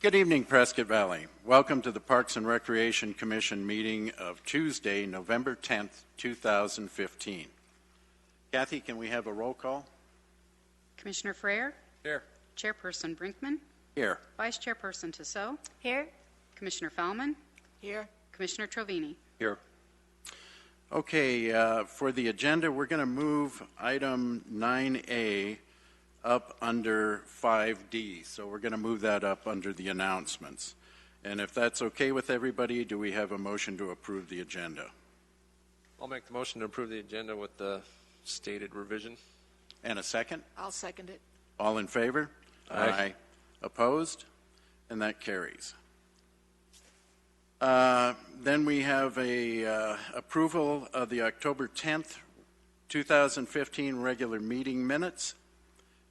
Good evening, Prescott Valley. Welcome to the Parks and Recreation Commission meeting of Tuesday, November 10th, 2015. Kathy, can we have a roll call? Commissioner Freer? Here. Chairperson Brinkman? Here. Vice Chairperson Tissot? Here. Commissioner Fallman? Here. Commissioner Trovini? Here. Okay, for the agenda, we're going to move item 9A up under 5D. So we're going to move that up under the announcements. And if that's okay with everybody, do we have a motion to approve the agenda? I'll make the motion to approve the agenda with the stated revision. And a second? I'll second it. All in favor? Aye. Opposed? And that carries. Then we have a approval of the October 10th, 2015 regular meeting minutes.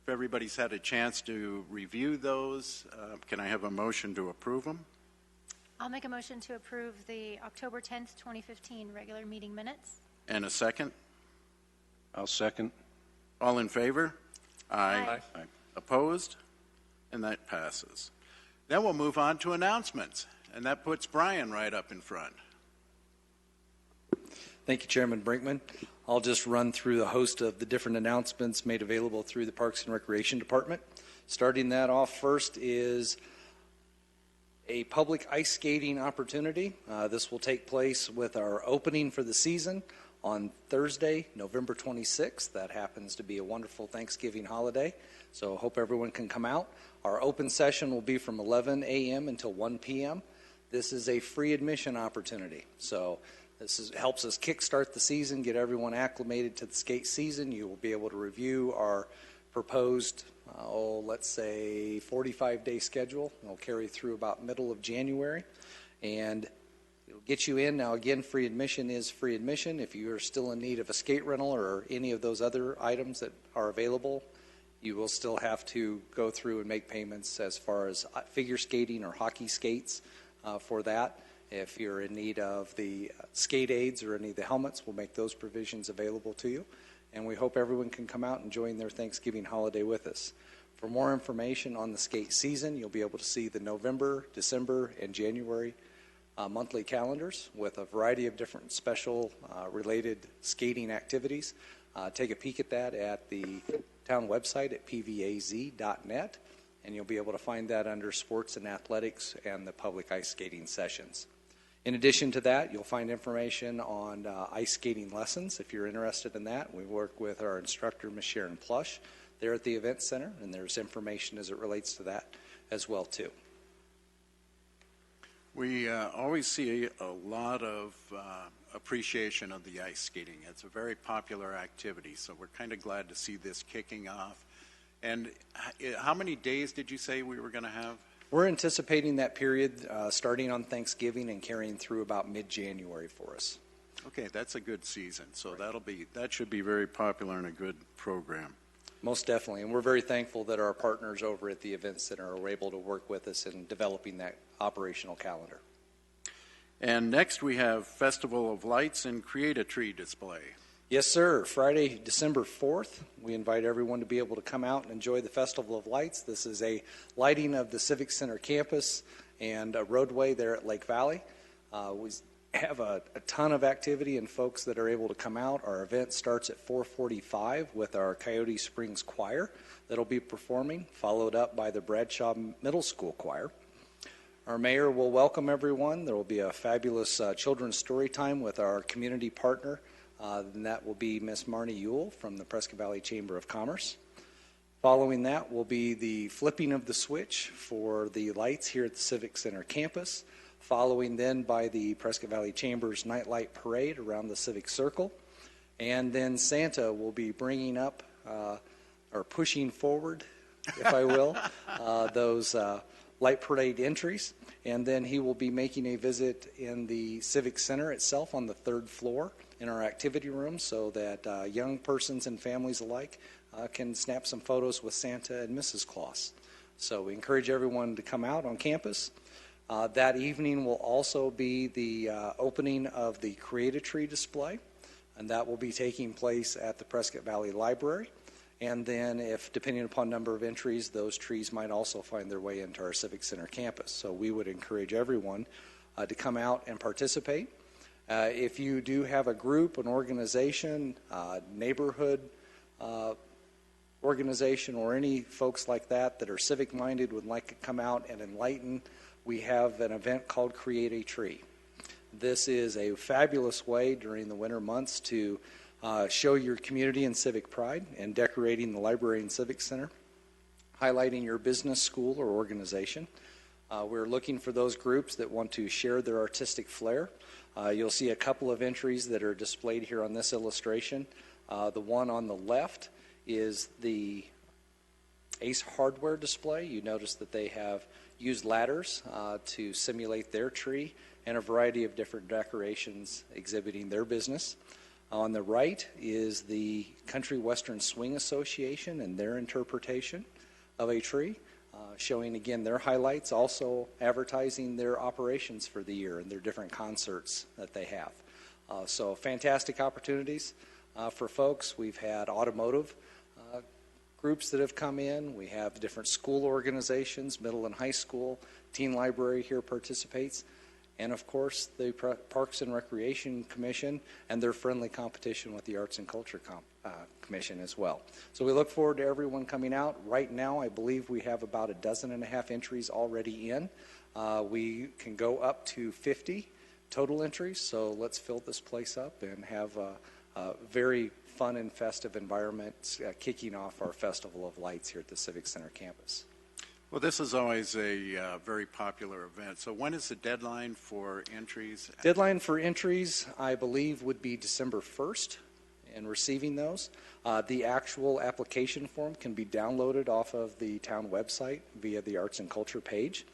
If everybody's had a chance to review those, can I have a motion to approve them? I'll make a motion to approve the October 10th, 2015 regular meeting minutes. And a second? I'll second. All in favor? Aye. Aye. Opposed? And that passes. Then we'll move on to announcements, and that puts Brian right up in front. Thank you, Chairman Brinkman. I'll just run through the host of the different announcements made available through the Parks and Recreation Department. Starting that off first is a public ice skating opportunity. This will take place with our opening for the season on Thursday, November 26th. That happens to be a wonderful Thanksgiving holiday, so I hope everyone can come out. Our open session will be from 11 a.m. until 1 p.m. This is a free admission opportunity, so this helps us kickstart the season, get everyone acclimated to the skate season. You will be able to review our proposed, let's say, 45-day schedule. It'll carry through about middle of January, and it'll get you in. Now, again, free admission is free admission. If you are still in need of a skate rental or any of those other items that are available, you will still have to go through and make payments as far as figure skating or hockey skates for that. If you're in need of the skate aids or any of the helmets, we'll make those provisions available to you. And we hope everyone can come out and join their Thanksgiving holiday with us. For more information on the skate season, you'll be able to see the November, December, and January monthly calendars with a variety of different special related skating activities. Take a peek at that at the town website at pvaz.net, and you'll be able to find that under sports and athletics and the public ice skating sessions. In addition to that, you'll find information on ice skating lessons if you're interested in that. We work with our instructor, Ms. Sharon Plush, there at the Event Center, and there's information as it relates to that as well, too. We always see a lot of appreciation of the ice skating. It's a very popular activity, so we're kind of glad to see this kicking off. And how many days did you say we were going to have? We're anticipating that period starting on Thanksgiving and carrying through about mid-January for us. Okay, that's a good season. So that should be very popular and a good program. Most definitely, and we're very thankful that our partners over at the Event Center are able to work with us in developing that operational calendar. And next we have Festival of Lights and Create-A-Tree display. Yes, sir. Friday, December 4th, we invite everyone to be able to come out and enjoy the Festival of Lights. This is a lighting of the Civic Center campus and a roadway there at Lake Valley. We have a ton of activity and folks that are able to come out. Our event starts at 4:45 with our Coyote Springs Choir that'll be performing, followed up by the Bradshaw Middle School Choir. Our mayor will welcome everyone. There will be a fabulous children's story time with our community partner, and that will be Miss Marnie Ewell from the Prescott Valley Chamber of Commerce. Following that will be the flipping of the switch for the lights here at the Civic Center campus, following then by the Prescott Valley Chamber's Nightlight Parade around the Civic Circle. And then Santa will be bringing up, or pushing forward, if I will, those light parade entries. And then he will be making a visit in the Civic Center itself on the 3rd floor in our activity room so that young persons and families alike can snap some photos with Santa and Mrs. Claus. So we encourage everyone to come out on campus. That evening will also be the opening of the Create-A-Tree display, and that will be taking place at the Prescott Valley Library. And then if, depending upon number of entries, those trees might also find their way into our Civic Center campus. So we would encourage everyone to come out and participate. If you do have a group, an organization, neighborhood organization, or any folks like that that are civic-minded would like to come out and enlighten, we have an event called Create a Tree. This is a fabulous way during the winter months to show your community and civic pride in decorating the library and civic center, highlighting your business, school, or organization. We're looking for those groups that want to share their artistic flair. You'll see a couple of entries that are displayed here on this illustration. The one on the left is the Ace Hardware display. You notice that they have used ladders to simulate their tree and a variety of different decorations exhibiting their business. On the right is the Country Western Swing Association and their interpretation of a tree, showing again their highlights, also advertising their operations for the year and their different concerts that they have. So fantastic opportunities for folks. We've had automotive groups that have come in. We have different school organizations, middle and high school. Teen Library here participates. And of course, the Parks and Recreation Commission and their friendly competition with the Arts and Culture Commission as well. So we look forward to everyone coming out. Right now, I believe we have about 12.5 entries already in. We can go up to 50 total entries, so let's fill this place up and have a very fun and festive environment kicking off our Festival of Lights here at the Civic Center campus. Well, this is always a very popular event. So when is the deadline for entries? Deadline for entries, I believe, would be December 1st in receiving those. The actual application form can be downloaded off of the town website via the Arts and Culture page.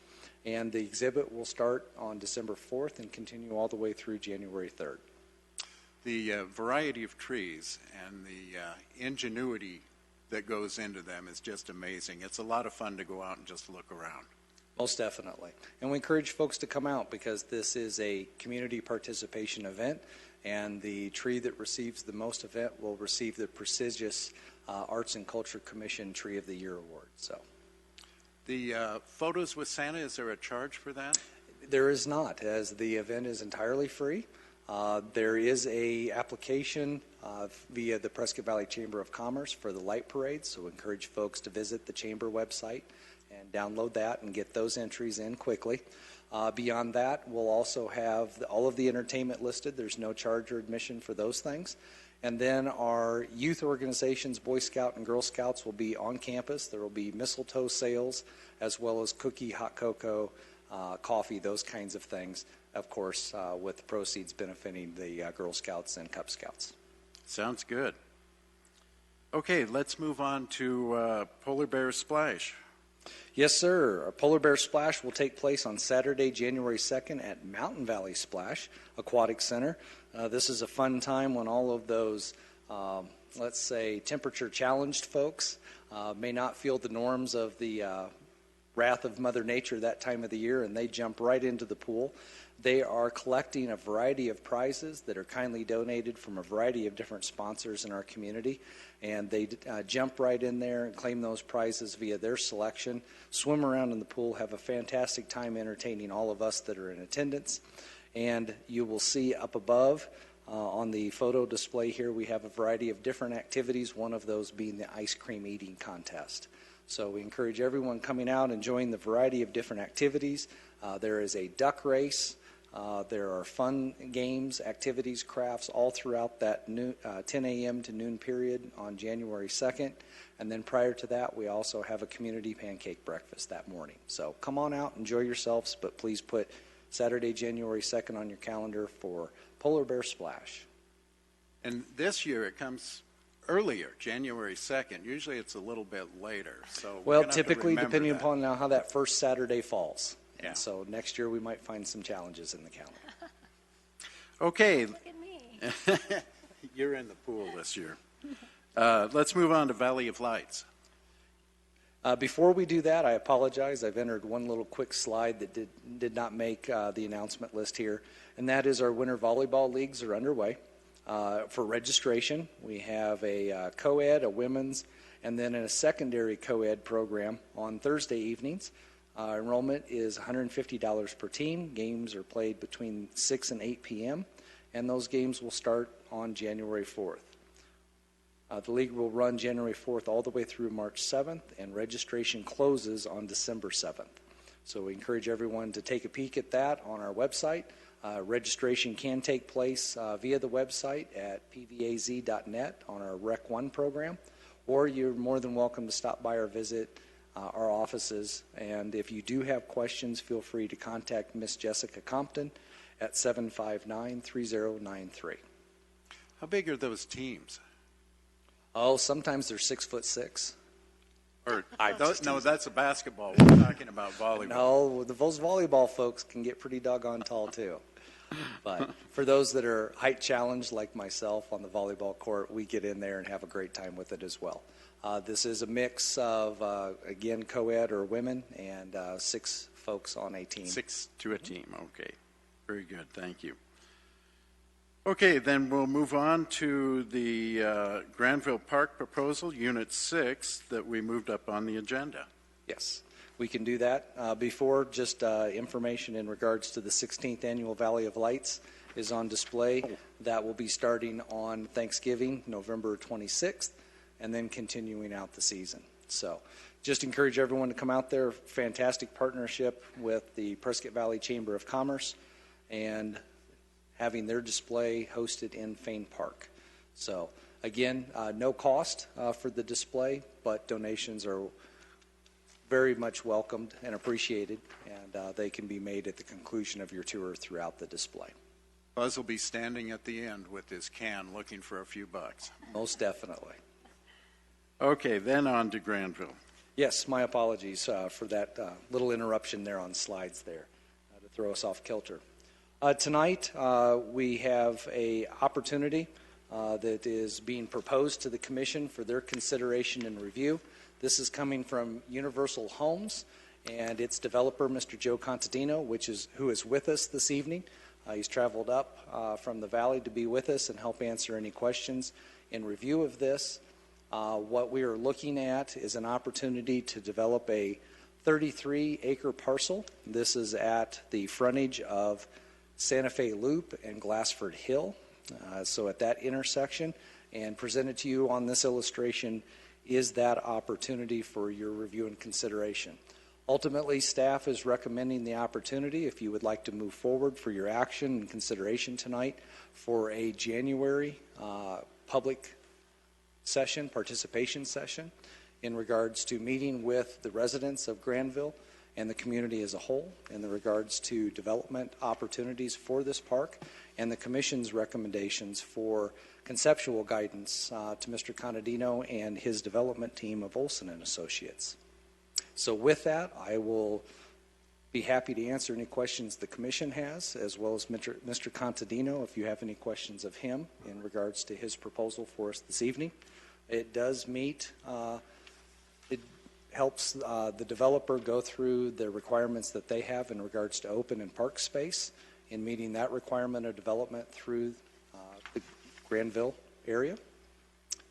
And the exhibit will start on December 4th and continue all the way through January 3rd. The variety of trees and the ingenuity that goes into them is just amazing. It's a lot of fun to go out and just look around. Most definitely. And we encourage folks to come out because this is a community participation event, and the tree that receives the most event will receive the prestigious Arts and Culture Commission Tree of the Year Award. So, the photos with Santa, is there a charge for that? There is not, as the event is entirely free. There is a application via the Prescott Valley Chamber of Commerce for the light parade, so encourage folks to visit the chamber website and download that and get those entries in quickly. Beyond that, we'll also have all of the entertainment listed. There's no charge or admission for those things. And then our youth organizations, Boy Scout and Girl Scouts, will be on campus. There will be mistletoe sales as well as cookie, hot cocoa, coffee, those kinds of things, of course, with the proceeds benefiting the Girl Scouts and Cub Scouts. Sounds good. Okay, let's move on to Polar Bear Splash. Yes, sir. Our Polar Bear Splash will take place on Saturday, January 2nd at Mountain Valley Splash Aquatic Center. This is a fun time when all of those, let's say, temperature-challenged folks may not feel the norms of the wrath of Mother Nature that time of the year, and they jump right into the pool. They are collecting a variety of prizes that are kindly donated from a variety of different sponsors in our community, and they jump right in there and claim those prizes via their selection, swim around in the pool, have a fantastic time entertaining all of us that are in attendance. And you will see up above on the photo display here, we have a variety of different activities, one of those being the ice cream eating contest. So we encourage everyone coming out, enjoying the variety of different activities. There is a duck race. There are fun games, activities, crafts all throughout that 10 a.m. to noon period on January 2nd. And then prior to that, we also have a community pancake breakfast that morning. So come on out, enjoy yourselves, but please put Saturday, January 2nd on your calendar for Polar Bear Splash. And this year it comes earlier, January 2nd. Usually it's a little bit later. So well, typically depending upon how that first Saturday falls. Yeah. And so next year we might find some challenges in the calendar. Okay. Look at me. You're in the pool this year. Let's move on to Valley of Lights. Before we do that, I apologize. I've entered one little quick slide that did not make the announcement list here, and that is our winter volleyball leagues are underway. For registration, we have a co-ed, a women's, And then in a secondary co-ed program on Thursday evenings, enrollment is $150 per team. Games are played between 6 and 8 p.m., and those games will start on January 4th. The league will run January 4th all the way through March 7th, and registration closes on December 7th. So we encourage everyone to take a peek at that on our website. Registration can take place via the website at pvaz.net on our Rec 1 program, or you're more than welcome to stop by or visit our offices. And if you do have questions, feel free to contact Miss Jessica Compton at 759-3093. How big are those teams? Oh, sometimes they're 6'6". Or no, that's a basketball. We're talking about volleyball. No, those volleyball folks can get pretty doggone tall too. But for those that are height challenged like myself on the volleyball court, we get in there and have a great time with it as well. This is a mix of, again, co-ed or women, and 6 folks on a team. 6 to a team. Okay. Very good. Thank you. Okay, then we'll move on to the Granville Park proposal, Unit 6, that we moved up on the agenda. Yes, we can do that. Before, just information in regards to the 16th Annual Valley of Lights is on display. That will be starting on Thanksgiving, November 26th, and then continuing out the season. So just encourage everyone to come out there. Fantastic partnership with the Prescott Valley Chamber of Commerce and having their display hosted in Fain Park. So again, no cost for the display, but donations are very much welcomed and appreciated, and they can be made at the conclusion of your tour throughout the display. Buzz will be standing at the end with his can looking for a few bucks. Most definitely. Okay, then on to Granville. Yes, my apologies for that little interruption there on slides there to throw us off kilter. Tonight, we have an opportunity that is being proposed to the Commission for their consideration and review. This is coming from Universal Homes and its developer, Mr. Joe Contadino, who is with us this evening. He's traveled up from the valley to be with us and help answer any questions in review of this. What we are looking at is an opportunity to develop a 33-acre parcel. This is at the frontage of Santa Fe Loop and Glassford Hill. So at that intersection, and presented to you on this illustration is that opportunity for your review and consideration. Ultimately, staff is recommending the opportunity, if you would like to move forward for your action and consideration tonight, for a January public session, participation session, in regards to meeting with the residents of Granville and the community as a whole in regards to development opportunities for this park and the Commission's recommendations for conceptual guidance to Mr. Contadino and his development team of Olson and Associates. So with that, I will be happy to answer any questions the Commission has, as well as Mr. Contadino, if you have any questions of him in regards to his proposal for us this evening. It does meet it helps the developer go through the requirements that they have in regards to open and park space in meeting that requirement of development through the Granville area.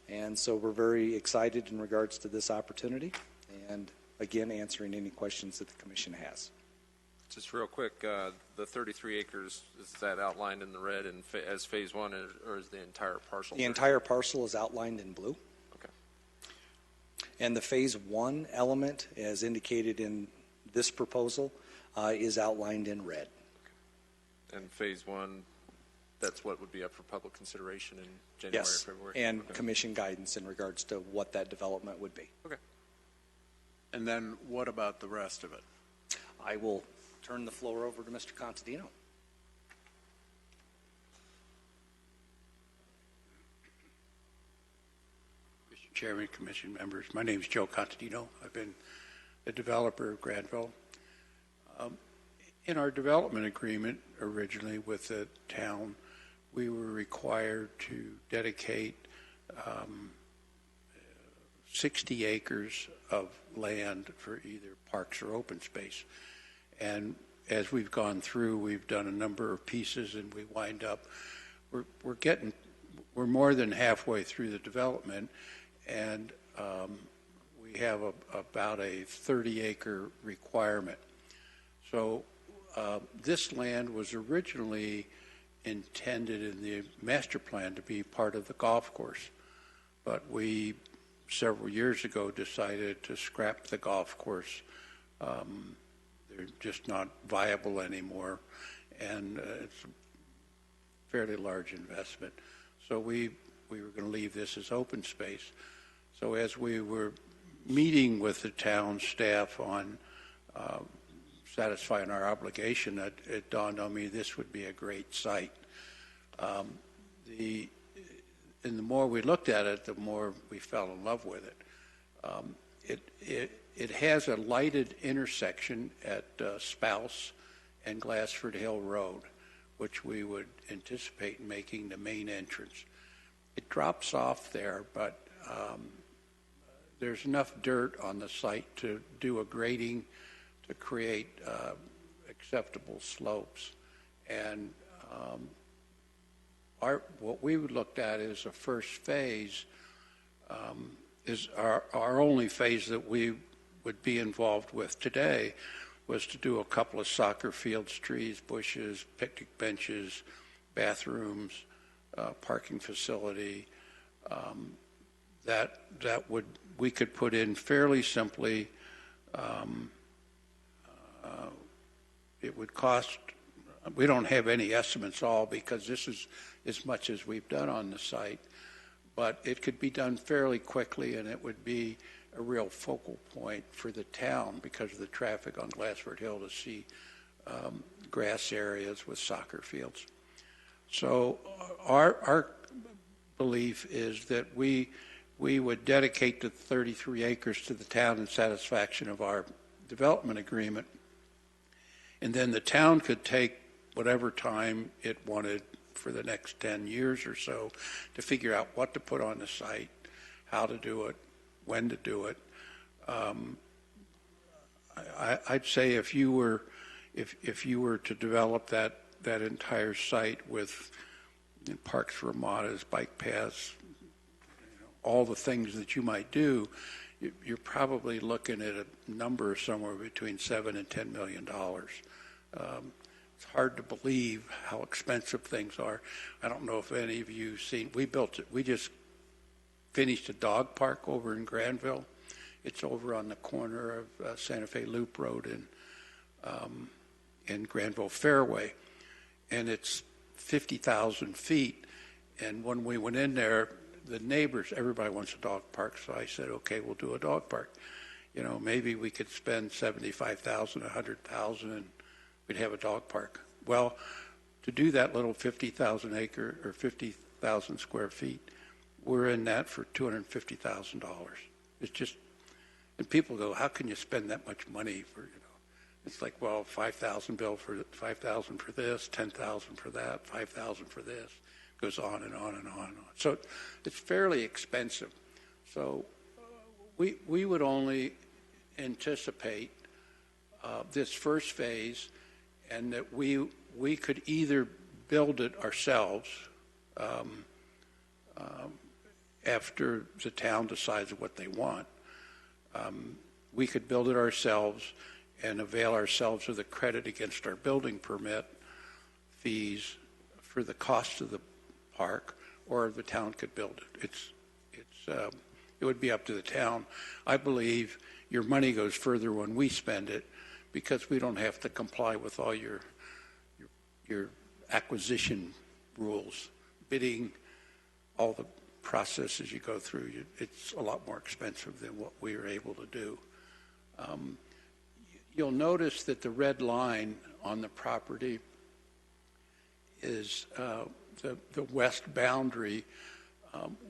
And so we're very excited in regards to this opportunity and, again, answering any questions that the Commission has. Just real quick, the 33 acres, is that outlined in the red and as phase one, or is the entire parcel? The entire parcel is outlined in blue. Okay. And the phase one element, as indicated in this proposal, is outlined in red. Okay. And phase one, that's what would be up for public consideration in January, Yes, February? and okay. Commission guidance in regards to what that development would be. Okay. And then what about the rest of it? I will turn the floor over to Mr. Contadino. Mr. Chairman, Commission members, my name is Joe Contadino. I've been the developer of Granville. In our development agreement originally with the town, we were required to dedicate 60 acres of land for either parks or open space. And as we've gone through, we've done a number of pieces, and we wind up, we're more than halfway through the development, and we have about a 30-acre requirement. So this land was originally intended in the master plan to be part of the golf course, but we several years ago decided to scrap the golf course. They're just not viable anymore, and it's a fairly large investment. So we were going to leave this as open space. So as we were meeting with the town staff on satisfying our obligation, it dawned on me this would be a great site. And the more we looked at it, the more we fell in love with it. It has a lighted intersection at Spouse and Glassford Hill Road, which we would anticipate making the main entrance. It drops off there, but there's enough dirt on the site to do a grading to create acceptable slopes. And what we looked at is a first phase is our only phase that we would be involved with today was to do a couple of soccer fields, trees, bushes, picnic benches, bathrooms, parking facility. We could put in fairly simply. It would cost. We don't have any estimates all because this is as much as we've done on the site, but it could be done fairly quickly, and it would be a real focal point for the town because of the traffic on Glassford Hill to see grass areas with soccer fields. So our belief is that we would dedicate the 33 acres to the town in satisfaction of our development agreement, and then the town could take whatever time it wanted for the next 10 years or so to figure out what to put on the site, how to do it, when to do it. I'd say if you were to develop that entire site with parks, ramadas, bike paths, all the things that you might do, you're probably looking at a number somewhere between $7 and $10 million. It's hard to believe how expensive things are. I don't know if any of you seen. We just finished a dog park over in Granville. It's over on the corner of Santa Fe Loop Road and Granville Fairway, and it's 50,000 feet. And when we went in there, the neighbors, everybody wants a dog park, so I said, okay, we'll do a dog park. Maybe we could spend $75,000, $100,000, and we'd have a dog park. Well, to do that little 50,000 acre or 50,000 square feet, we're in that for $250,000. It's just, and people go, how can you spend that much money for, It's like, well, $5,000 bill for $5,000 for this, $10,000 for that, $5,000 for this. Goes on and on and on and on. So it's fairly expensive. So we would only anticipate this first phase, and that we could either build it ourselves after the town decides what they want. We could build it ourselves and avail ourselves of the credit against our building permit fees for the cost of the park, or the town could build it. It would be up to the town. I believe your money goes further when we spend it because we don't have to comply with all your acquisition rules, bidding, all the processes you go through. It's a lot more expensive than what we are able to do. You'll notice that the red line on the property is the west boundary.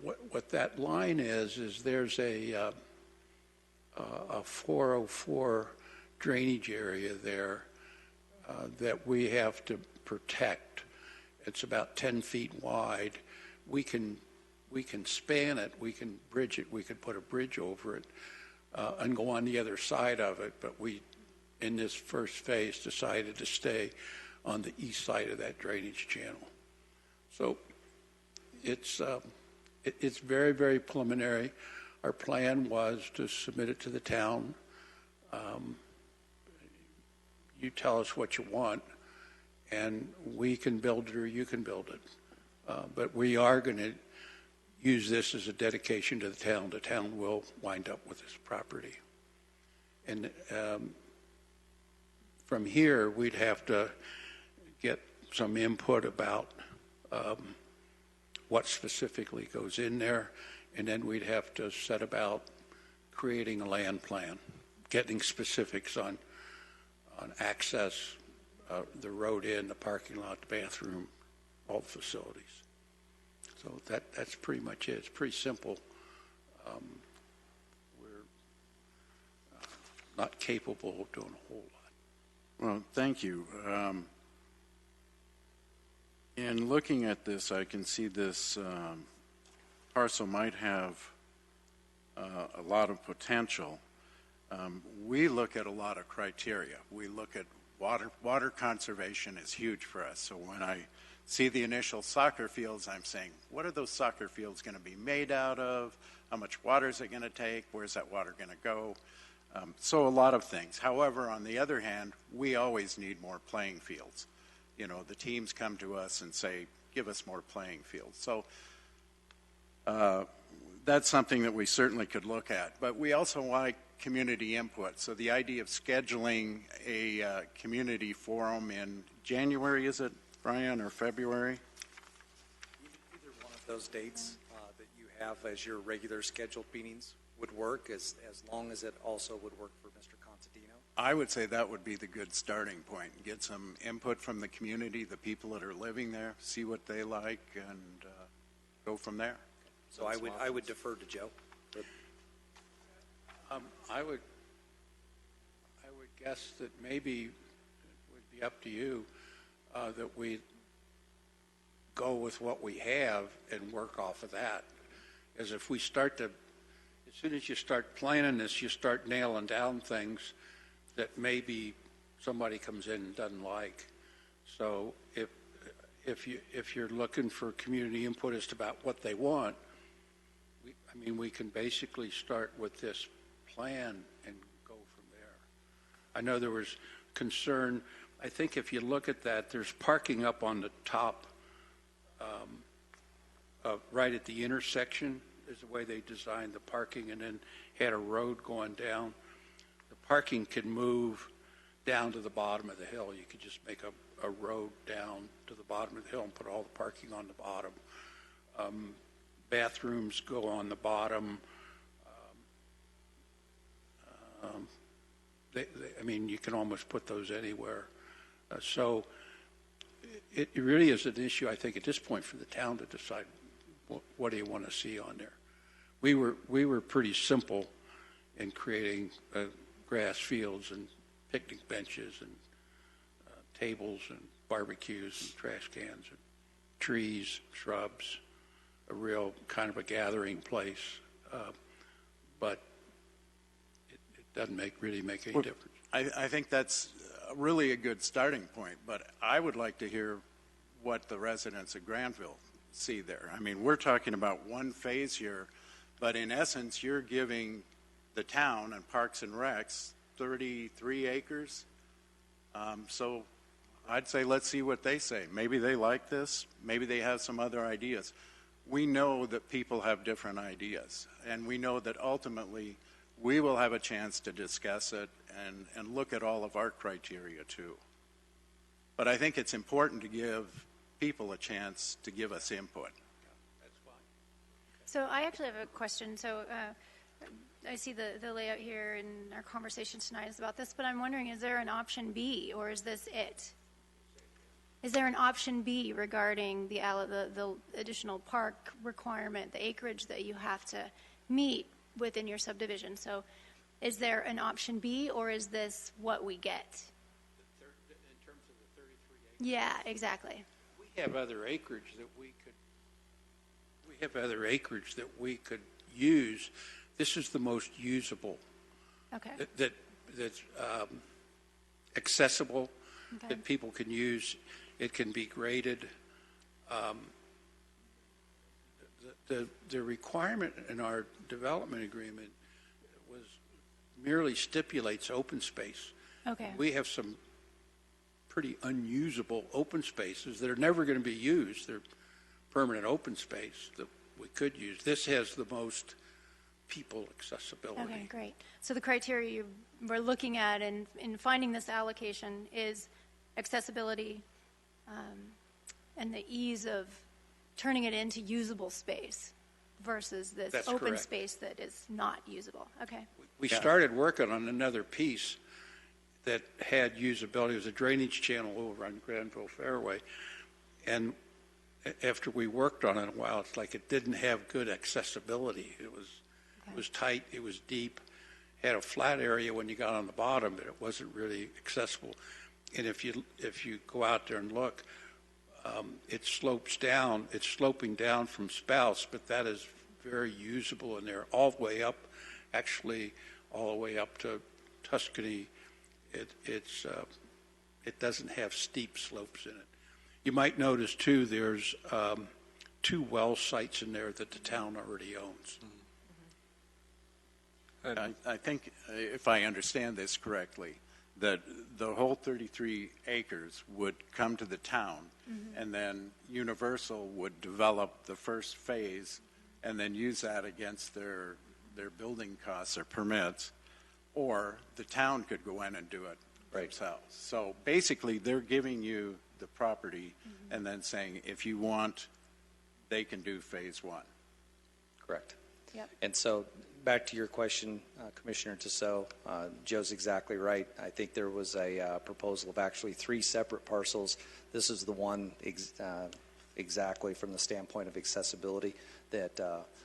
What that line is there's a 404 drainage area there that we have to protect. It's about 10 feet wide. We can span it, we can bridge it, we could put a bridge over it and go on the other side of it, but we, in this first phase, decided to stay on the east side of that drainage channel. So it's very, very preliminary. Our plan was to submit it to the town. You tell us what you want, and we can build it or you can build it. But we are going to use this as a dedication to the town. The town will wind up with this property. And from here, we'd have to get some input about what specifically goes in there, and then we'd have to set about creating a land plan, getting specifics on access, the road in, the parking lot, the bathroom, all the facilities. So that's pretty much it. It's pretty simple. We're not capable of doing a whole lot. Well, thank you. In looking at this, I can see this parcel might have a lot of potential. We look at a lot of criteria. We look at water conservation is huge for us. So when I see the initial soccer fields, I'm saying, what are those soccer fields going to be made out of? How much water is it going to take? Where's that water going to go? So a lot of things. However, on the other hand, we always need more playing fields. You know, the teams come to us and say, give us more playing fields. So that's something that we certainly could look at. But we also like community input. So the idea of scheduling a community forum in January, is it, Brian, or February? Either one of those dates that you have as your regular scheduled meetings would work, as long as it also would work for Mr. Contadino. I would say that would be the good starting point. Get some input from the community, the people that are living there, see what they like, and go from there. So I would defer to Joe. I would guess that maybe it would be up to you that we go with what we have and work off of that. As if we start to, as soon as you start planning this, you start nailing down things that maybe somebody comes in and doesn't like. So if you're looking for community input as to about what they want, we can basically start with this plan and go from there. I know there was concern. I think if you look at that, there's parking up on the top, right at the intersection is the way they designed the parking, and then had a road going down. The parking can move down to the bottom of the hill. You could just make a road down to the bottom of the hill and put all the parking on the bottom. Bathrooms go on the bottom. You can almost put those anywhere. So it really is an issue, I think, at this point for the town to decide what do you want to see on there. We were pretty simple in creating grass fields and picnic benches and tables and barbecues and trash cans and trees, shrubs, a real kind of a gathering place. But it doesn't really make any difference. I think that's really a good starting point, but I would like to hear what the residents of Granville see there. We're talking about one phase here, but in essence, you're giving the town and Parks and Recs 33 acres. So I'd say let's see what they say. Maybe they like this. Maybe they have some other ideas. We know that people have different ideas, and we know that ultimately we will have a chance to discuss it and look at all of our criteria too. But I think it's important to give people a chance to give us input. So I actually have a question. So I see the layout here, and our conversation tonight is about this, but I'm wondering, is there an option B, or is this it? Is there an option B regarding the additional park requirement, the acreage that you have to meet within your subdivision? So is there an option B, or is this what we get? In terms of the 33 acres? Yeah, exactly. We have other acreage that we could use. This is the most usable. Okay. That's accessible, Okay. that people can use. It can be graded. the requirement in our development agreement was merely stipulates open space. Okay. We have some pretty unusable open spaces that are never going to be used. They're permanent open space that we could use. This has the most people accessibility. Okay, great. So the criteria we're looking at in finding this allocation is accessibility and the ease of turning it into usable space versus this That's open correct. space that is not usable. Okay. We started working on another piece that had usability. It was a drainage channel over on Granville Fairway. And after we worked on it a while, it's like it didn't have good accessibility. It was tight, it was deep, had a flat area when you got on the bottom, but it wasn't really accessible. And if you go out there and look, it slopes down. It's sloping down from Spouse, but that is very usable in there, all the way up, actually all the way up to Tuscany. It doesn't have steep slopes in it. You might notice too, there's 2 well sites in there that the town already owns. I think, if I understand this correctly, that the whole 33 acres would come to the town, and then Universal would develop the first phase and then use that against their building costs or permits, or the town could go in and do it themselves. So basically, they're giving you the property and then saying, if you want, they can do phase 1. Correct. Yep. And so, back to your question, Commissioner Tissot, Joe's exactly right. I think there was a proposal of actually 3 separate parcels. This is the one exactly from the standpoint of accessibility that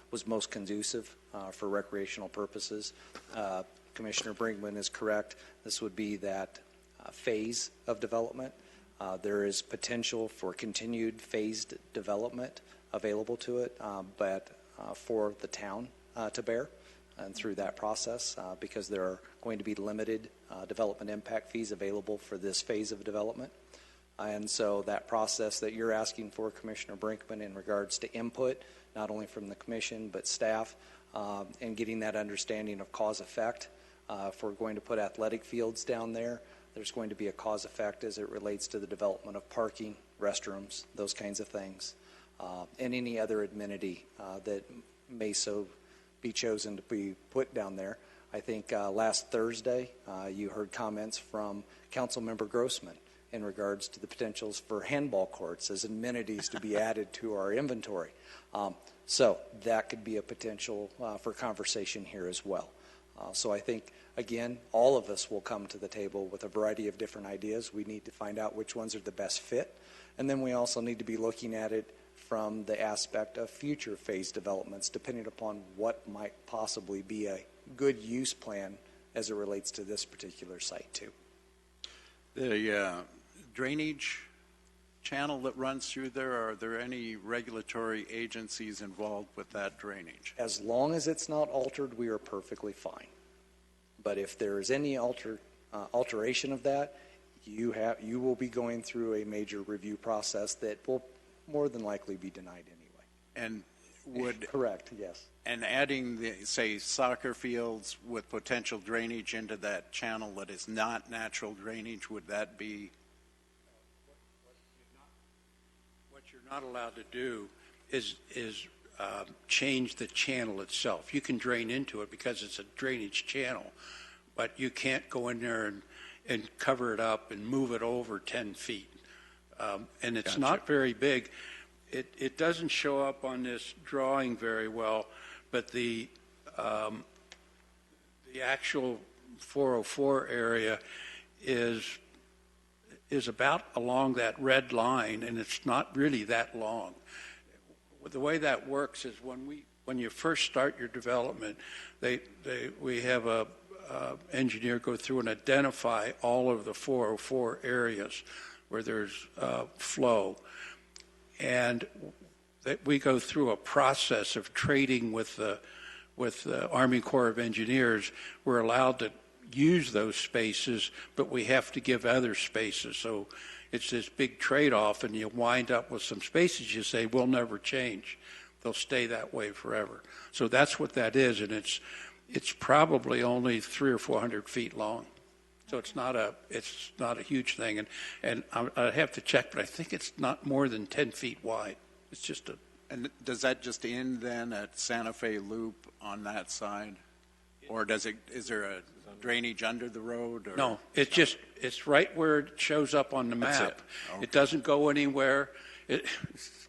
was most conducive for recreational purposes. Commissioner Brinkman is correct. This would be that phase of development. There is potential for continued phased development available to it, but for the town to bear and through that process because there are going to be limited development impact fees available for this phase of development. And so that process that you're asking for, Commissioner Brinkman, in regards to input, not only from the commission but staff, and getting that understanding of cause effect. If we're going to put athletic fields down there, there's going to be a cause effect as it relates to the development of parking, restrooms, those kinds of things, and any other amenity that may so be chosen to be put down there. I think last Thursday you heard comments from Councilmember Grossman in regards to the potentials for handball courts as amenities to be added to our inventory. So that could be a potential for conversation here as well. So I think, again, all of us will come to the table with a variety of different ideas. We need to find out which ones are the best fit. And then we also need to be looking at it from the aspect of future phase developments, depending upon what might possibly be a good use plan as it relates to this particular site, too. The drainage channel that runs through there, are there any regulatory agencies involved with that drainage? As long as it's not altered, we are perfectly fine. But if there is any alteration of that, you will be going through a major review process that will more than likely be denied anyway. And would Correct, yes. and adding the, say, soccer fields with potential drainage into that channel that is not natural drainage, would that be? What you're not allowed to do is change the channel itself. You can drain into it because it's a drainage channel, but you can't go in there and cover it up and move it over 10 feet. And it's not very big. It doesn't show up on this drawing very well, but the actual 404 area is about along that red line, and it's not really that long. The way that works is when you first start your development, we have a engineer go through and identify all of the 404 areas where there's flow, and that we go through a process of trading with the Army Corps of Engineers. We're allowed to use those spaces, but we have to give other spaces. So it's this big trade-off, and you wind up with some spaces you say will never change. they'll stay that way forever. So that's what that is, and it's probably only 300 or 400 feet long. So it's not a huge thing, and I'd have to check, but I think it's not more than 10 feet wide. It's just a. And does that just end then at Santa Fe Loop on that side? Or is there a drainage under the road? Or? No, it's right where it shows up on the That's map. it. Okay. It doesn't go anywhere. It's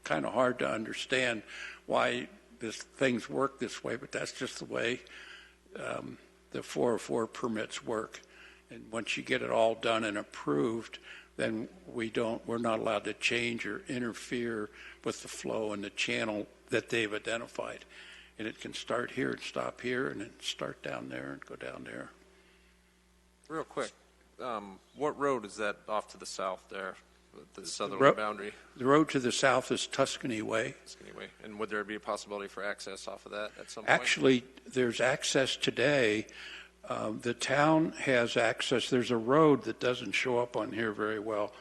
kind of hard to understand why things work this way, but that's just the way the 404 permits work. And once you get it all done and approved, then we're not allowed to change or interfere with the flow and the channel that they've identified. And it can start here and stop here and then start down there and go down there. Real quick, what road is that off to the south there, the southerly ro- boundary? The road to the south is Tuscany Way. Anyway, and would there be a possibility for access off of that at some point? Actually, there's access today. The town has access. There's a road that doesn't show up on here very well,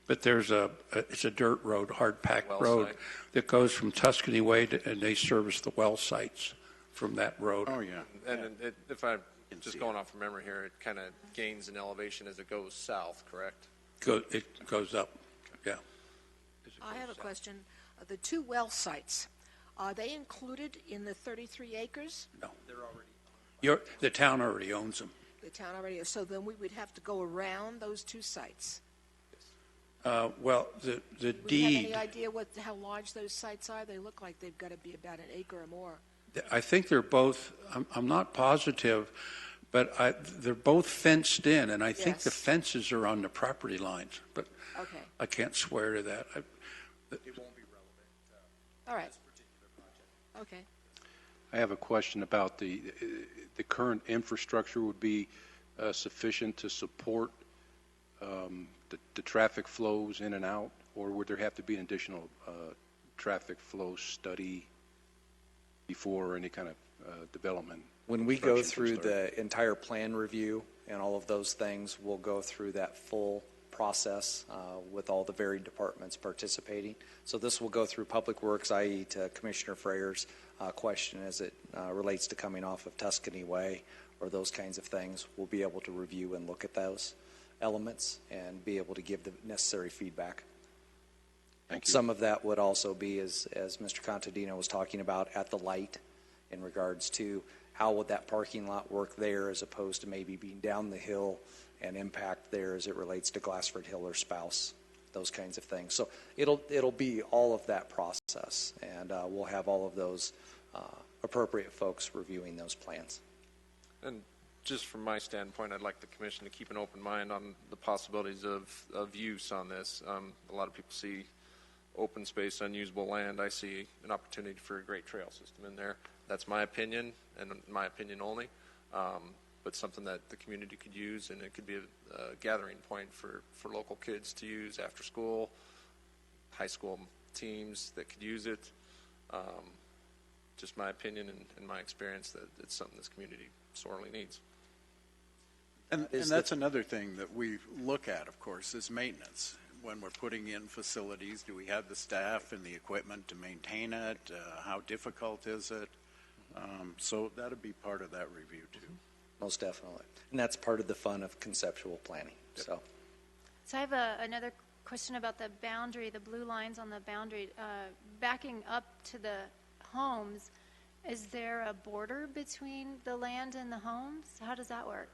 but it's a dirt road, hard-packed Well road site. that goes from Tuscany Way, and they service the well sites from that road. Oh, yeah. And if I'm just see going off from memory here, it kind of gains in elevation as it goes south, correct? It goes up, yeah. I have a question. The two well sites, are they included in the 33 acres? No. The town already owns them. The town already is. So then we would have to go around those two sites. Well, the Do you have deed, any idea how large those sites are? They look like they've got to be about an acre or more. I think they're both, I'm not positive, but they're both fenced in, and I think the Yes. fences are on the property lines, but Okay. I can't swear to that. All right. Okay. I have a question about the current infrastructure would be sufficient to support the traffic flows in and out, or would there have to be an additional traffic flow study before any kind of development? When we go construction through can start? the entire plan review and all of those things, we'll go through that full process with all the varied departments participating. So this will go through Public Works, i.e. to Commissioner Freier's question as it relates to coming off of Tuscany Way or those kinds of things. We'll be able to review and look at those elements and be able to give the necessary feedback. Thank you. Some of that would also be, as Mr. Contadino was talking about, at the light in regards to how would that parking lot work there as opposed to maybe being down the hill and impact there as it relates to Glassford Hill or Spouse, those kinds of things. So it'll be all of that process, and we'll have all of those appropriate folks reviewing those plans. And just from my standpoint, I'd like the commission to keep an open mind on the possibilities of use on this. A lot of people see open space, unusable land. I see an opportunity for a great trail system in there. That's my opinion, and my opinion only, but something that the community could use, and it could be a gathering point for local kids to use after school, high school teams that could use it. Just my opinion and my experience that it's something this community sorely needs. And Is that's another thing that we look at, of course, is maintenance. When we're putting in facilities, do we have the staff and the equipment to maintain it? How difficult is it? So that'll be part of that review, too. Most definitely. And that's part of the fun of conceptual planning. So So I have another question about the boundary, the blue lines on the boundary. Backing up to the homes, is there a border between the land and the homes? How does that work?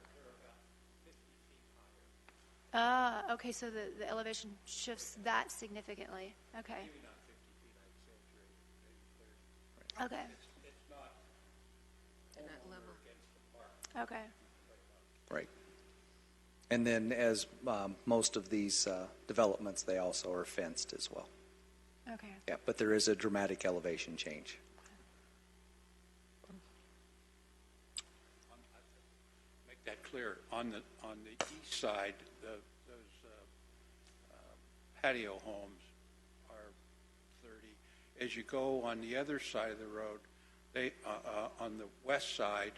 Okay, so the elevation shifts that significantly. Okay. Okay. And that level. Okay. right. And then as most of these developments, they also are fenced as well. Okay. Yeah, but there is a dramatic elevation change. Make that clear. On the east side, those patio homes are 30. As you go on the other side of the road, they on the west side,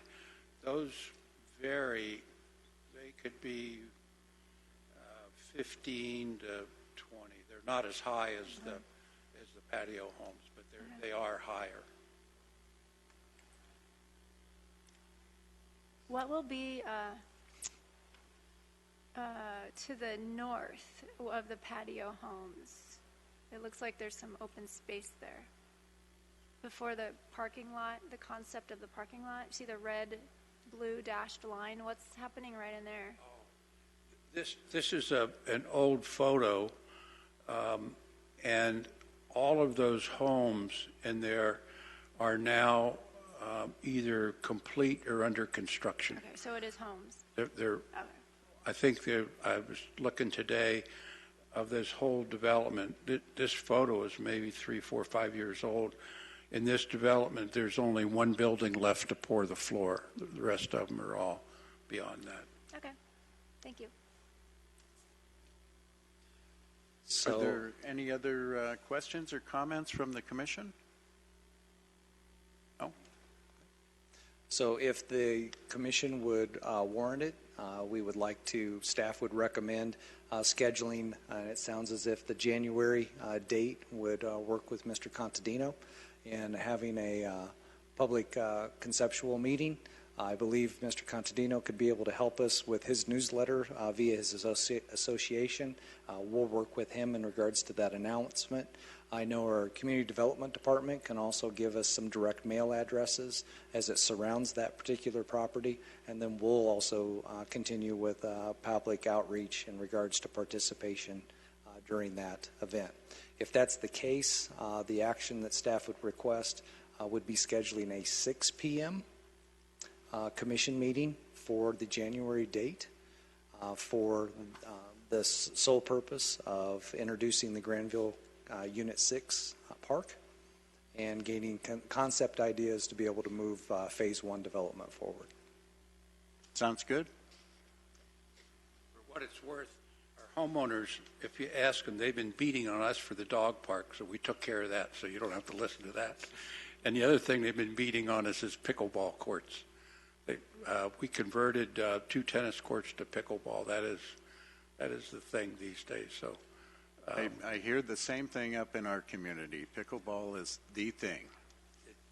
those vary. They could be 15 to 20. They're not as high as the patio homes, but they are higher. what will be to the north of the patio homes? It looks like there's some open space there. Before the parking lot, the concept of the parking lot, see the red, blue dashed line? What's happening right in there? This is an old photo, and all of those homes in there are now either complete or under construction. Okay, so it is homes. They're Okay. I think I was looking today of this whole development. This photo is maybe 3, 4, 5 years old. In this development, there's only one building left to pour the floor. The rest of them are all beyond that. Okay, thank you. Are So, there any other questions or comments from the commission? No? so if the commission would warrant it, staff would recommend scheduling, and it sounds as if the January date would work with Mr. Contadino, and having a public conceptual meeting. I believe Mr. Contadino could be able to help us with his newsletter via his association. We'll work with him in regards to that announcement. I know our community development department can also give us some direct mail addresses as it surrounds that particular property, and then we'll also continue with public outreach in regards to participation during that event. If that's the case, the action that staff would request would be scheduling a 6 p.m. Commission meeting for the January date for the sole purpose of introducing the Granville Unit 6 park and gaining concept ideas to be able to move Phase 1 development forward. Sounds good. For what it's worth, our homeowners, if you ask them, they've been beating on us for the dog park, so we took care of that, so you don't have to listen to that. And the other thing they've been beating on us is pickleball courts. We converted 2 tennis courts to pickleball. That is the thing these days. So I hear the same thing up in our community. Pickleball is the thing.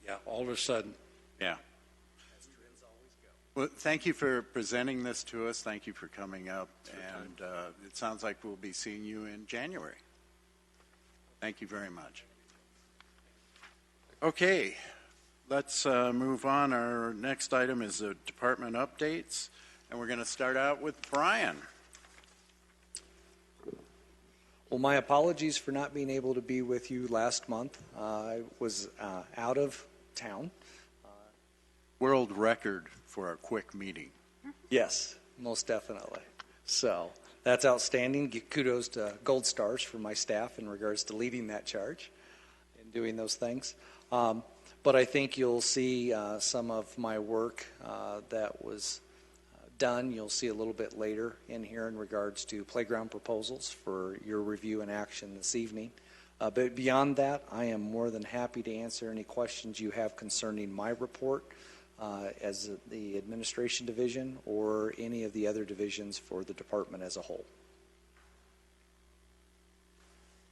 yeah, all of a sudden, Yeah. Well, thank you for presenting this to us. Thank you for coming up. And it sounds like we'll be seeing you in January. Thank you very much. Okay, let's move on. Our next item is the department updates. And we're going to start out with Brian. Well, my apologies for not being able to be with you last month. I was out of town. World record for a quick meeting. Yes, most definitely. So that's outstanding. Kudos to Gold Stars for my staff in regards to leading that charge and doing those things. But I think you'll see some of my work that was done. You'll see a little bit later in here in regards to playground proposals for your review and action this evening. But beyond that, I am more than happy to answer any questions you have concerning my report as the administration division or any of the other divisions for the department as a whole.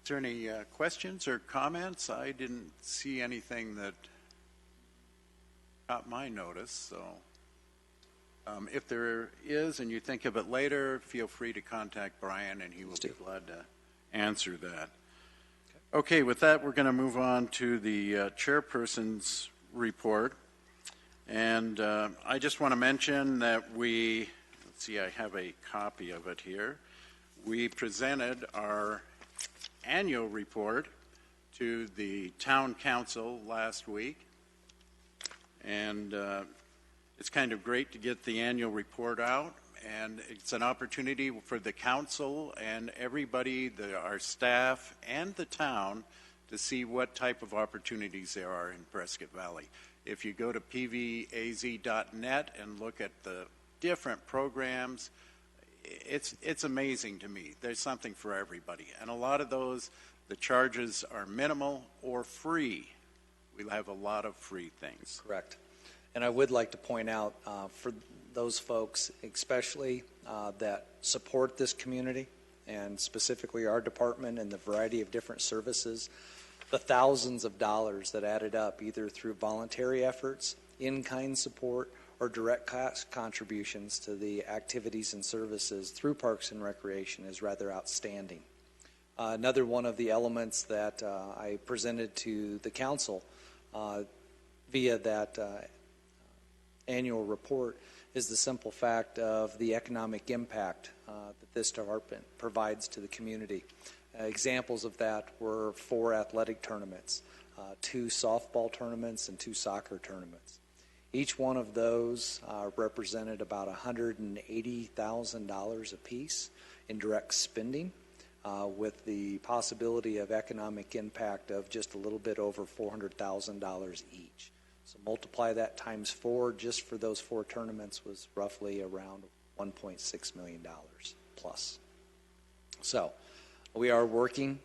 Is there any questions or comments? I didn't see anything that caught my notice, so if there is and you think of it later, feel free to contact Brian and he will be glad to answer that. Okay, with that, we're going to move on to the chairperson's report. And I just want to mention that let's see, I have a copy of it here. We presented our annual report to the town council last week. And it's kind of great to get the annual report out. And it's an opportunity for the council and everybody, our staff and the town to see what type of opportunities there are in Prescott Valley. If you go to pvaz.net and look at the different programs, it's amazing to me. There's something for everybody. And a lot of those, the charges are minimal or free. We'll have a lot of free things. Correct. And I would like to point out for those folks, especially that support this community and specifically our department and the variety of different services, the thousands of dollars that added up either through voluntary efforts, in-kind support, or direct cost contributions to the activities and services through Parks and Recreation is rather outstanding. Another one of the elements that I presented to the council via that annual report is the simple fact of the economic impact that this department provides to the community. Examples of that were 4 athletic tournaments, 2 softball tournaments, and 2 soccer tournaments. Each one of those represented about $180,000 apiece in direct spending, with the possibility of economic impact of just a little bit over $400,000 each. So multiply that times 4 just for those 4 tournaments was roughly around $1.6 million plus. So we are working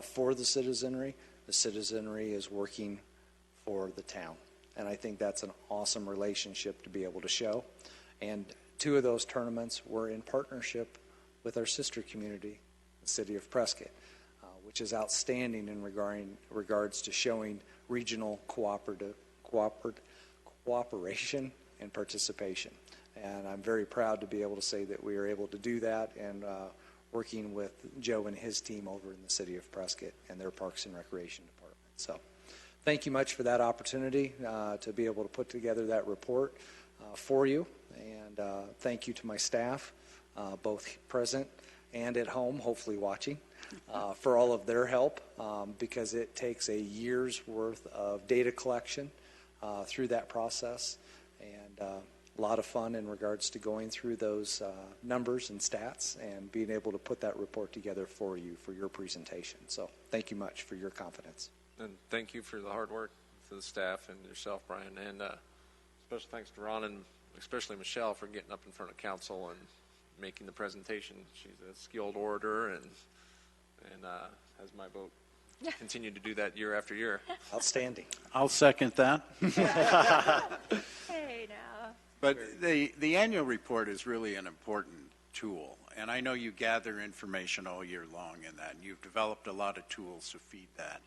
for the citizenry. The citizenry is working for the town. And I think that's an awesome relationship to be able to show. And 2 of those tournaments were in partnership with our sister community, the city of Prescott, which is outstanding in regards to showing regional cooperation and participation. And I'm very proud to be able to say that we are able to do that, and working with Joe and his team over in the city of Prescott and their Parks and Recreation Department. So thank you much for that opportunity to be able to put together that report for you. And thank you to my staff, both present and at home, hopefully watching, for all of their help, because it takes a year's worth of data collection through that process, and a lot of fun in regards to going through those numbers and stats and being able to put that report together for you for your presentation. So thank you much for your confidence. And thank you for the hard work to the staff and yourself, Brian. And special thanks to Ron and especially Michelle for getting up in front of council and making the presentation. She's a skilled orator and has my vote. Continue to do that year after year. Outstanding. I'll second that. Hey, now. But the annual report is really an important tool, and I know you gather information all year long in that, and you've developed a lot of tools to feed that.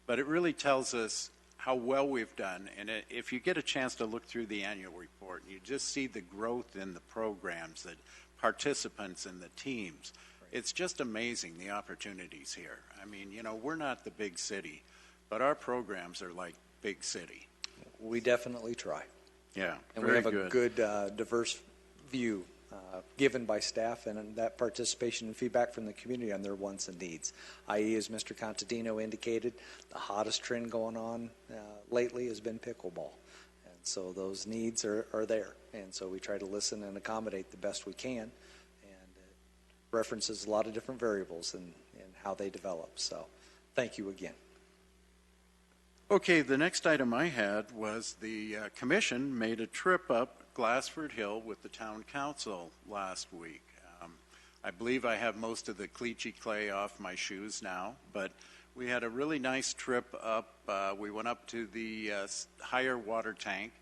But it really tells us how well we've done, and if you get a chance to look through the annual report, you just see the growth in the programs, the participants and the teams. It's just amazing, the opportunities here. I mean, you know, we're not the big city, but our programs are like big city. We definitely try. Yeah, And very we have a good diverse view given by staff, and that participation and feedback from the community on their wants and needs. I.e., as Mr. Contadino indicated, the hottest trend going on lately has been pickleball. And so those needs are there. And so we try to listen and accommodate the best we can. And it references a lot of different variables in how they develop. So thank you again. Okay, the next item I had was the commission made a trip up Glassford Hill with the town council last week. I believe I have most of the cleachy clay off my shoes now, but we had a really nice trip up. We went up to the higher water tank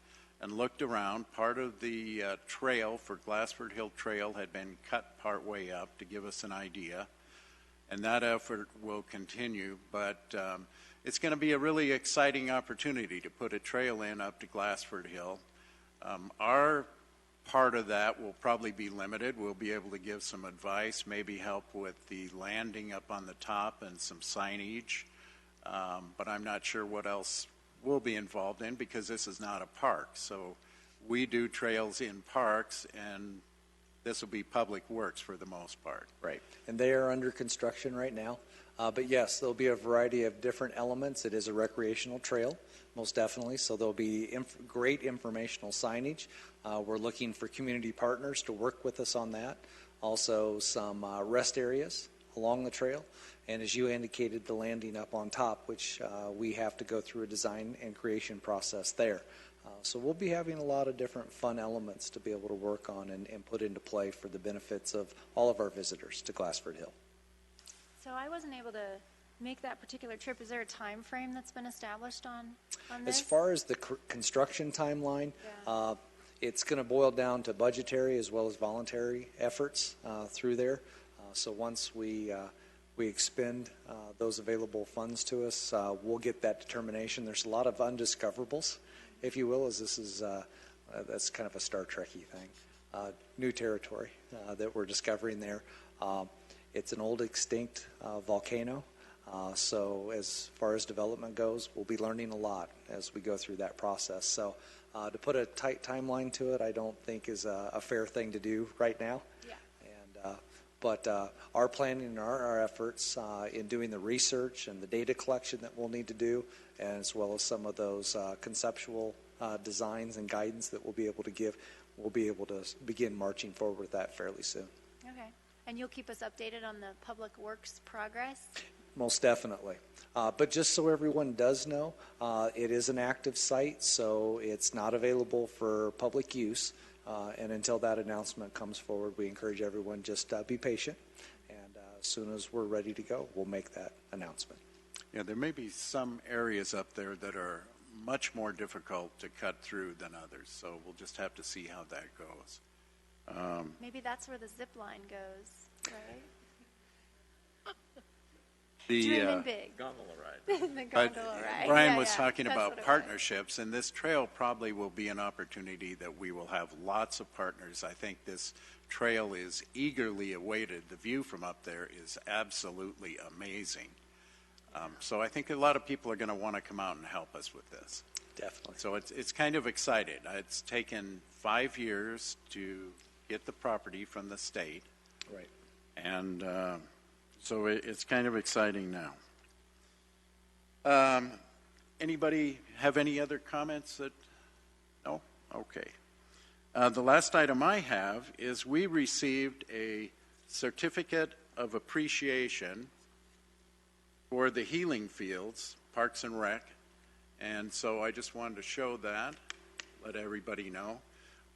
and looked around. Part of the trail for Glassford Hill Trail had been cut part way up to give us an idea, and that effort will continue, but it's going to be a really exciting opportunity to put a trail in up to Glassford Hill. Our part of that will probably be limited. We'll be able to give some advice, maybe help with the landing up on the top and some signage, but I'm not sure what else we'll be involved in because this is not a park. So we do trails in parks, and this will be public works for the most part. Right. And they are under construction right now. But yes, there'll be a variety of different elements. It is a recreational trail, most definitely. So there'll be great informational signage. We're looking for community partners to work with us on that. Also some rest areas along the trail. And as you indicated, the landing up on top, which we have to go through a design and creation process there. So we'll be having a lot of different fun elements to be able to work on and put into play for the benefits of all of our visitors to Glassford Hill. So I wasn't able to make that particular trip. Is there a time frame that's been established on this? As far as the construction timeline, it's going to boil down to budgetary as well as voluntary efforts through there. So once we expend those available funds to us, we'll get that determination. There's a lot of undiscoverables, if you will, as this is That's kind of a Star Trek-y thing. New territory that we're discovering there. It's an old extinct volcano. So as far as development goes, we'll be learning a lot as we go through that process. So to put a tight timeline to it, I don't think is a fair thing to do right now. Yeah. But our planning and our efforts in doing the research and the data collection that we'll need to do, as well as some of those conceptual designs and guidance that we'll be able to give, we'll be able to begin marching forward with that fairly soon. Okay. And you'll keep us updated on the Public Works progress? Most definitely. But just so everyone does know, it is an active site, so it's not available for public use. And until that announcement comes forward, we encourage everyone just be patient. And as soon as we're ready to go, we'll make that announcement. Yeah, there may be some areas up there that are much more difficult to cut through than others, so we'll just have to see how that goes. Maybe that's where the zip line goes, right? Dreaming big. Gondola ride. The But gondola ride. Brian Yeah, was yeah. talking That's about what it was. partnerships, and this trail probably will be an opportunity that we will have lots of partners. I think this trail is eagerly awaited. The view from up there is absolutely amazing. So I think a lot of people are going to want to come out and help us with this. Definitely. So it's kind of excited. It's taken 5 years to get the property from the state, Right. and so it's kind of exciting now. Anybody have any other comments that, no? Okay. The last item I have is we received a certificate of appreciation for the Healing Fields, Parks and Rec, and so I just wanted to show that, let everybody know.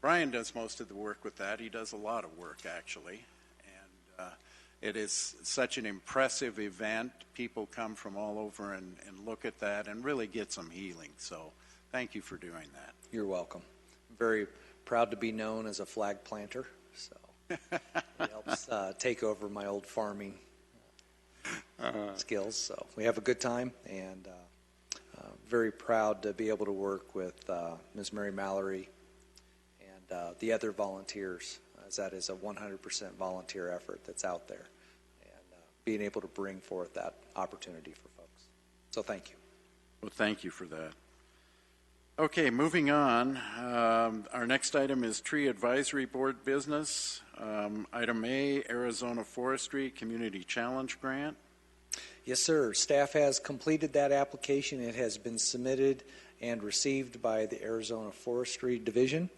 Brian does most of the work with that. He does a lot of work, actually, and it is such an impressive event. People come from all over and look at that and really get some healing. So thank you for doing that. You're welcome. I'm very proud to be known as a flag planter, so it helps take over my old farming skills. So we have a good time, and very proud to be able to work with Ms. Mary Mallory and the other volunteers, as that is a 100% volunteer effort that's out there, and being able to bring forth that opportunity for folks. So thank you. Well, thank you for that. Okay, moving on. Our next item is Tree Advisory Board business. Item A, Arizona Forestry Community Challenge Grant. Yes, sir. Staff has completed that application. It has been submitted and received by the Arizona Forestry Division.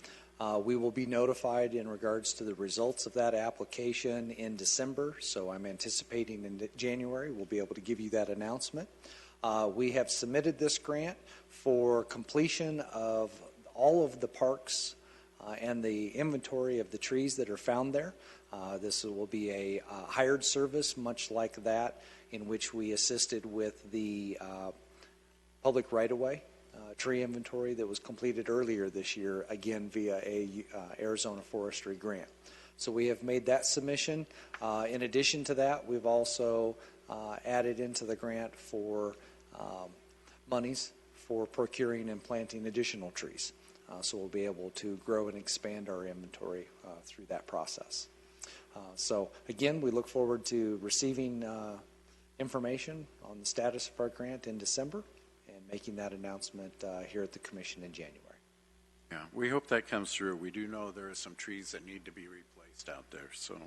We will be notified in regards to the results of that application in December, so I'm anticipating in January we'll be able to give you that announcement. We have submitted this grant for completion of all of the parks and the inventory of the trees that are found there. This will be a hired service, much like that in which we assisted with the public right-of-way tree inventory that was completed earlier this year, again via a Arizona Forestry grant. So we have made that submission. In addition to that, we've also added into the grant for monies for procuring and planting additional trees. So we'll be able to grow and expand our inventory through that process. So again, we look forward to receiving information on the status of our grant in December and making that announcement here at the Commission in January. Yeah, we hope that comes through. We do know there are some trees that need to be replaced out there. So,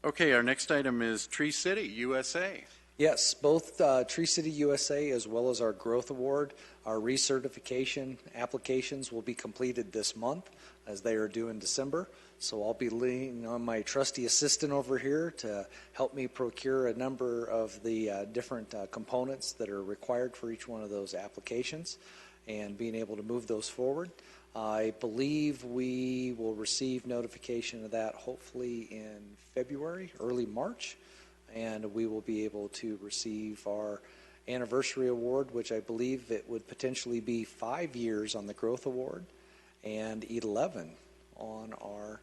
okay, our next item is Tree City USA. Yes, both Tree City USA as well as our Growth Award, our recertification applications will be completed this month as they are due in December. So I'll be leaning on my trusty assistant over here to help me procure a number of the different components that are required for each one of those applications and being able to move those forward. I believe we will receive notification of that hopefully in February, early March, and we will be able to receive our anniversary award, which I believe it would potentially be 5 years on the Growth Award and 11 on our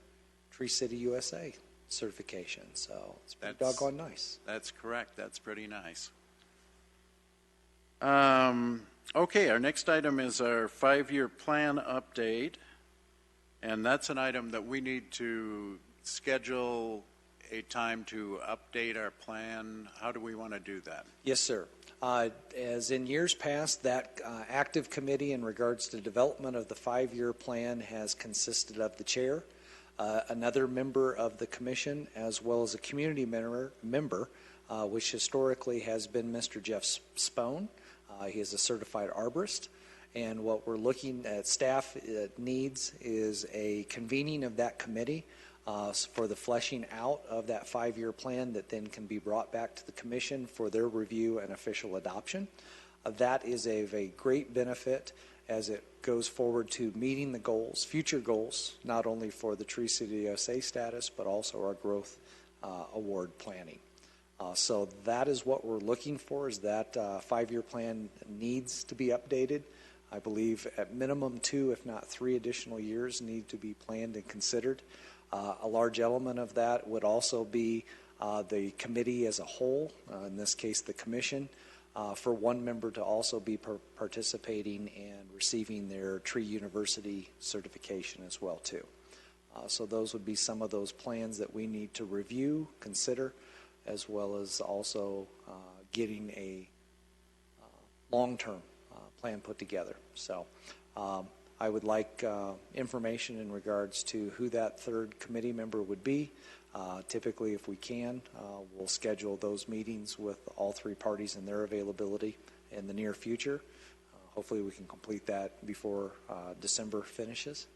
Tree City USA certification. So it's pretty doggone nice. That's correct. That's pretty nice. Okay, our next item is our 5-year plan update. And that's an item that we need to schedule a time to update our plan. How do we want to do that? Yes, sir. As in years past, that active committee in regards to development of the 5-year plan has consisted of the chair, another member of the commission, as well as a community member, which historically has been Mr. Jeff Spone. He is a certified arborist. And what we're looking at staff needs is a convening of that committee for the fleshing out of that 5-year plan that then can be brought back to the commission for their review and official adoption. That is of a great benefit as it goes forward to meeting the goals, future goals, not only for the Tree City USA status, but also our growth award planning. So that is what we're looking for, is that 5-year plan needs to be updated. I believe at minimum 2, if not 3 additional years need to be planned and considered. A large element of that would also be the committee as a whole, in this case the commission, for one member to also be participating and receiving their Tree University certification as well too. So those would be some of those plans that we need to review, consider, as well as also getting a long-term plan put together. So I would like information in regards to who that third committee member would be. Typically, if we can, we'll schedule those meetings with all 3 parties and their availability in the near future. Hopefully we can complete that before December finishes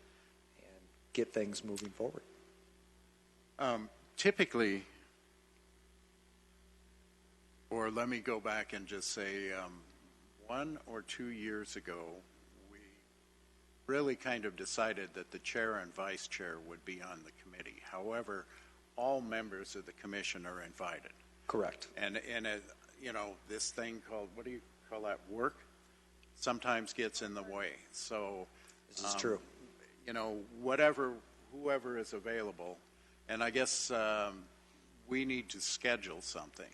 and get things moving forward. Typically, or let me go back and just say 1 or 2 years ago, we really kind of decided that the chair and vice chair would be on the committee. However, all members of the commission are invited. Correct. And you know, this thing called, what do you call that, work, sometimes gets in the way. So This is true. You know, whoever is available, and I guess we need to schedule something.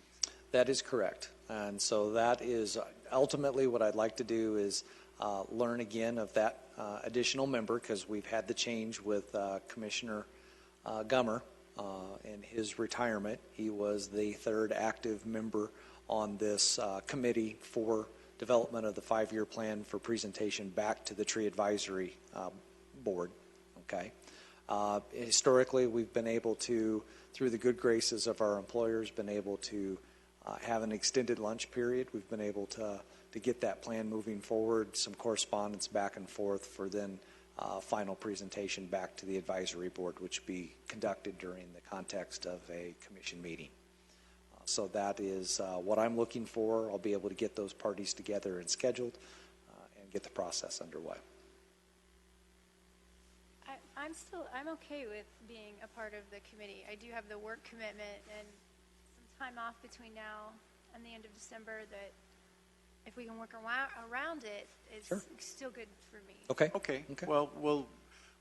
That is correct. And so that is ultimately what I'd like to do is learn again of that additional member, because we've had the change with Commissioner Gummer and his retirement. He was the 3rd active member on this committee for development of the 5-year plan for presentation back to the Tree Advisory Board. Okay. Historically, we've been able to, through the good graces of our employers, been able to have an extended lunch period. We've been able to get that plan moving forward, some correspondence back and forth for then final presentation back to the advisory board, which will be conducted during the context of a commission meeting. So that is what I'm looking for. I'll be able to get those parties together and scheduled and get the process underway. I'm okay with being a part of the committee. I do have the work commitment and some time off between now and the end of December that if we can work around it, it's Sure. still good for me. Okay. Okay. Well, we'll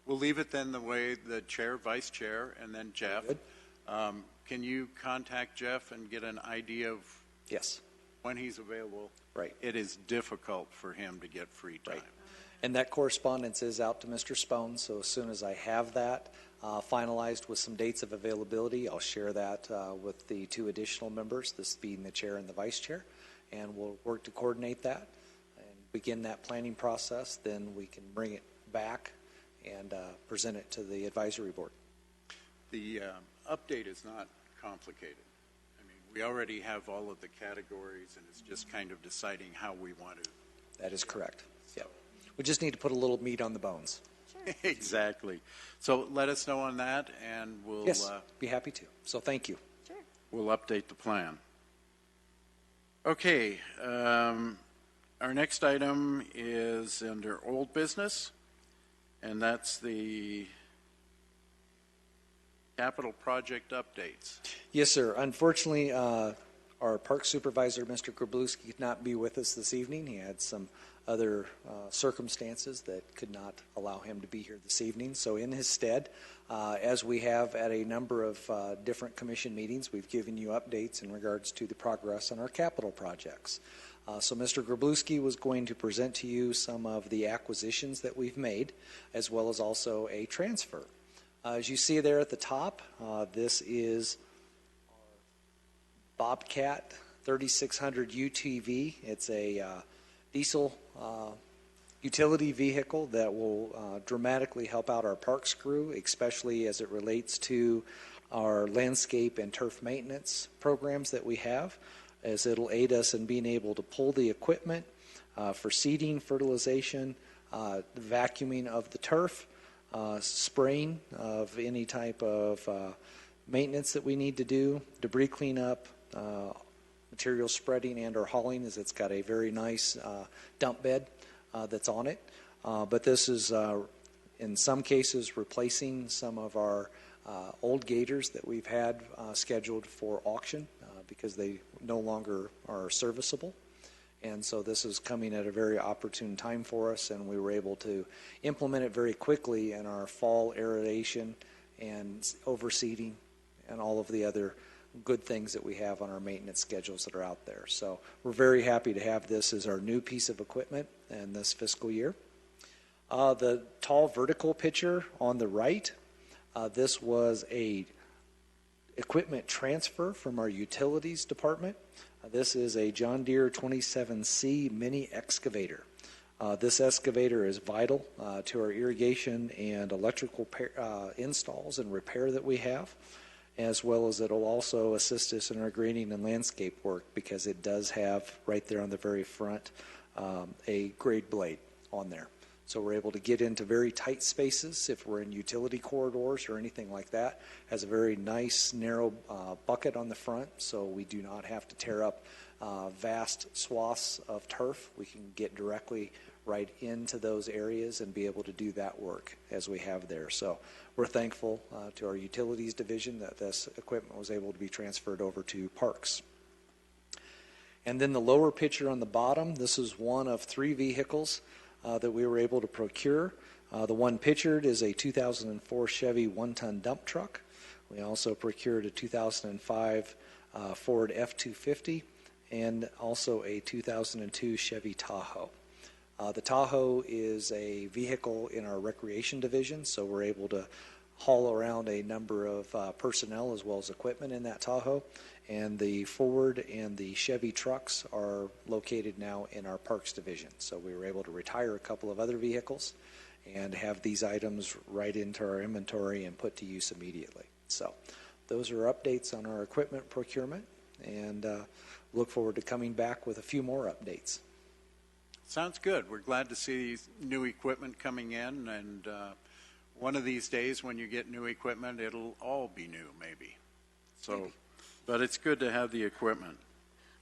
leave it then the way the chair, vice chair, and then Jeff. Good. Can you contact Jeff and get an idea of Yes. when he's available? Right. It is difficult for him to get free time. Right. And that correspondence is out to Mr. Spone, so as soon as I have that finalized with some dates of availability, I'll share that with the 2 additional members, this being the chair and the vice chair, and we'll work to coordinate that and begin that planning process. Then we can bring it back and present it to the advisory board. The update is not complicated. I mean, we already have all of the categories, and it's just kind of deciding how we want to. That is correct. Yeah. We just need to put a little meat on the bones. Exactly. So let us know on that, and we'll Yes, be happy to. So thank you. Sure. we'll update the plan. Okay, our next item is under old business, and that's the capital project updates. Yes, sir. Unfortunately, our park supervisor, Mr. Grabluski, could not be with us this evening. He had some other circumstances that could not allow him to be here this evening. So in his stead, as we have at a number of different commission meetings, we've given you updates in regards to the progress on our capital projects. So Mr. Grabluski was going to present to you some of the acquisitions that we've made, as well as also a transfer. As you see there at the top, this is Bobcat 3600 UTV. It's a diesel utility vehicle that will dramatically help out our parks crew, especially as it relates to our landscape and turf maintenance programs that we have, as it'll aid us in being able to pull the equipment for seeding, fertilization, vacuuming of the turf, spraying of any type of maintenance that we need to do, debris cleanup, material spreading and or hauling, as it's got a very nice dump bed that's on it. But this is, in some cases, replacing some of our old gators that we've had scheduled for auction because they no longer are serviceable. And so this is coming at a very opportune time for us, and we were able to implement it very quickly in our fall aeration and overseeding and all of the other good things that we have on our maintenance schedules that are out there. So we're very happy to have this as our new piece of equipment in this fiscal year. The tall vertical picture on the right, this was a equipment transfer from our utilities department. This is a John Deere 27C mini excavator. This excavator is vital to our irrigation and electrical installs and repair that we have, as well as it'll also assist us in our grading and landscape work because it does have right there on the very front a grade blade on there. So we're able to get into very tight spaces if we're in utility corridors or anything like that. Has a very nice narrow bucket on the front, so we do not have to tear up vast swaths of turf. We can get directly right into those areas and be able to do that work as we have there. So we're thankful to our utilities division that this equipment was able to be transferred over to Parks. And then the lower picture on the bottom, this is one of 3 vehicles that we were able to procure. The one pictured is a 2004 Chevy 1-ton dump truck. We also procured a 2005 Ford F-250 and also a 2002 Chevy Tahoe. The Tahoe is a vehicle in our recreation division, so we're able to haul around a number of personnel as well as equipment in that Tahoe. And the Ford and the Chevy trucks are located now in our Parks division. So we were able to retire a couple of other vehicles and have these items right into our inventory and put to use immediately. So those are updates on our equipment procurement, and look forward to coming back with a few more updates. Sounds good. We're glad to see new equipment coming in, and one of these days when you get new equipment, it'll all be new, maybe. So, but it's good to have the equipment.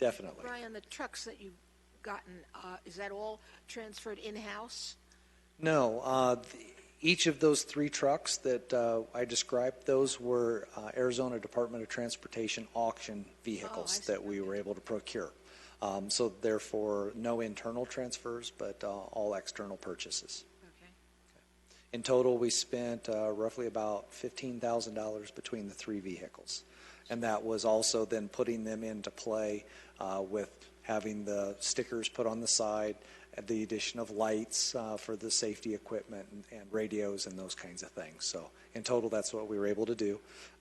Definitely. Brian, the trucks that you've gotten, is that all transferred in-house? No. Each of those 3 trucks that I described, those were Arizona Department of Transportation auction vehicles that we were able to procure. So therefore, no internal transfers, but all external purchases. Okay. In total, we spent roughly about $15,000 between the 3 vehicles. And that was also then putting them into play with having the stickers put on the side, the addition of lights for the safety equipment and radios and those kinds of things. So in total, that's what we were able to do.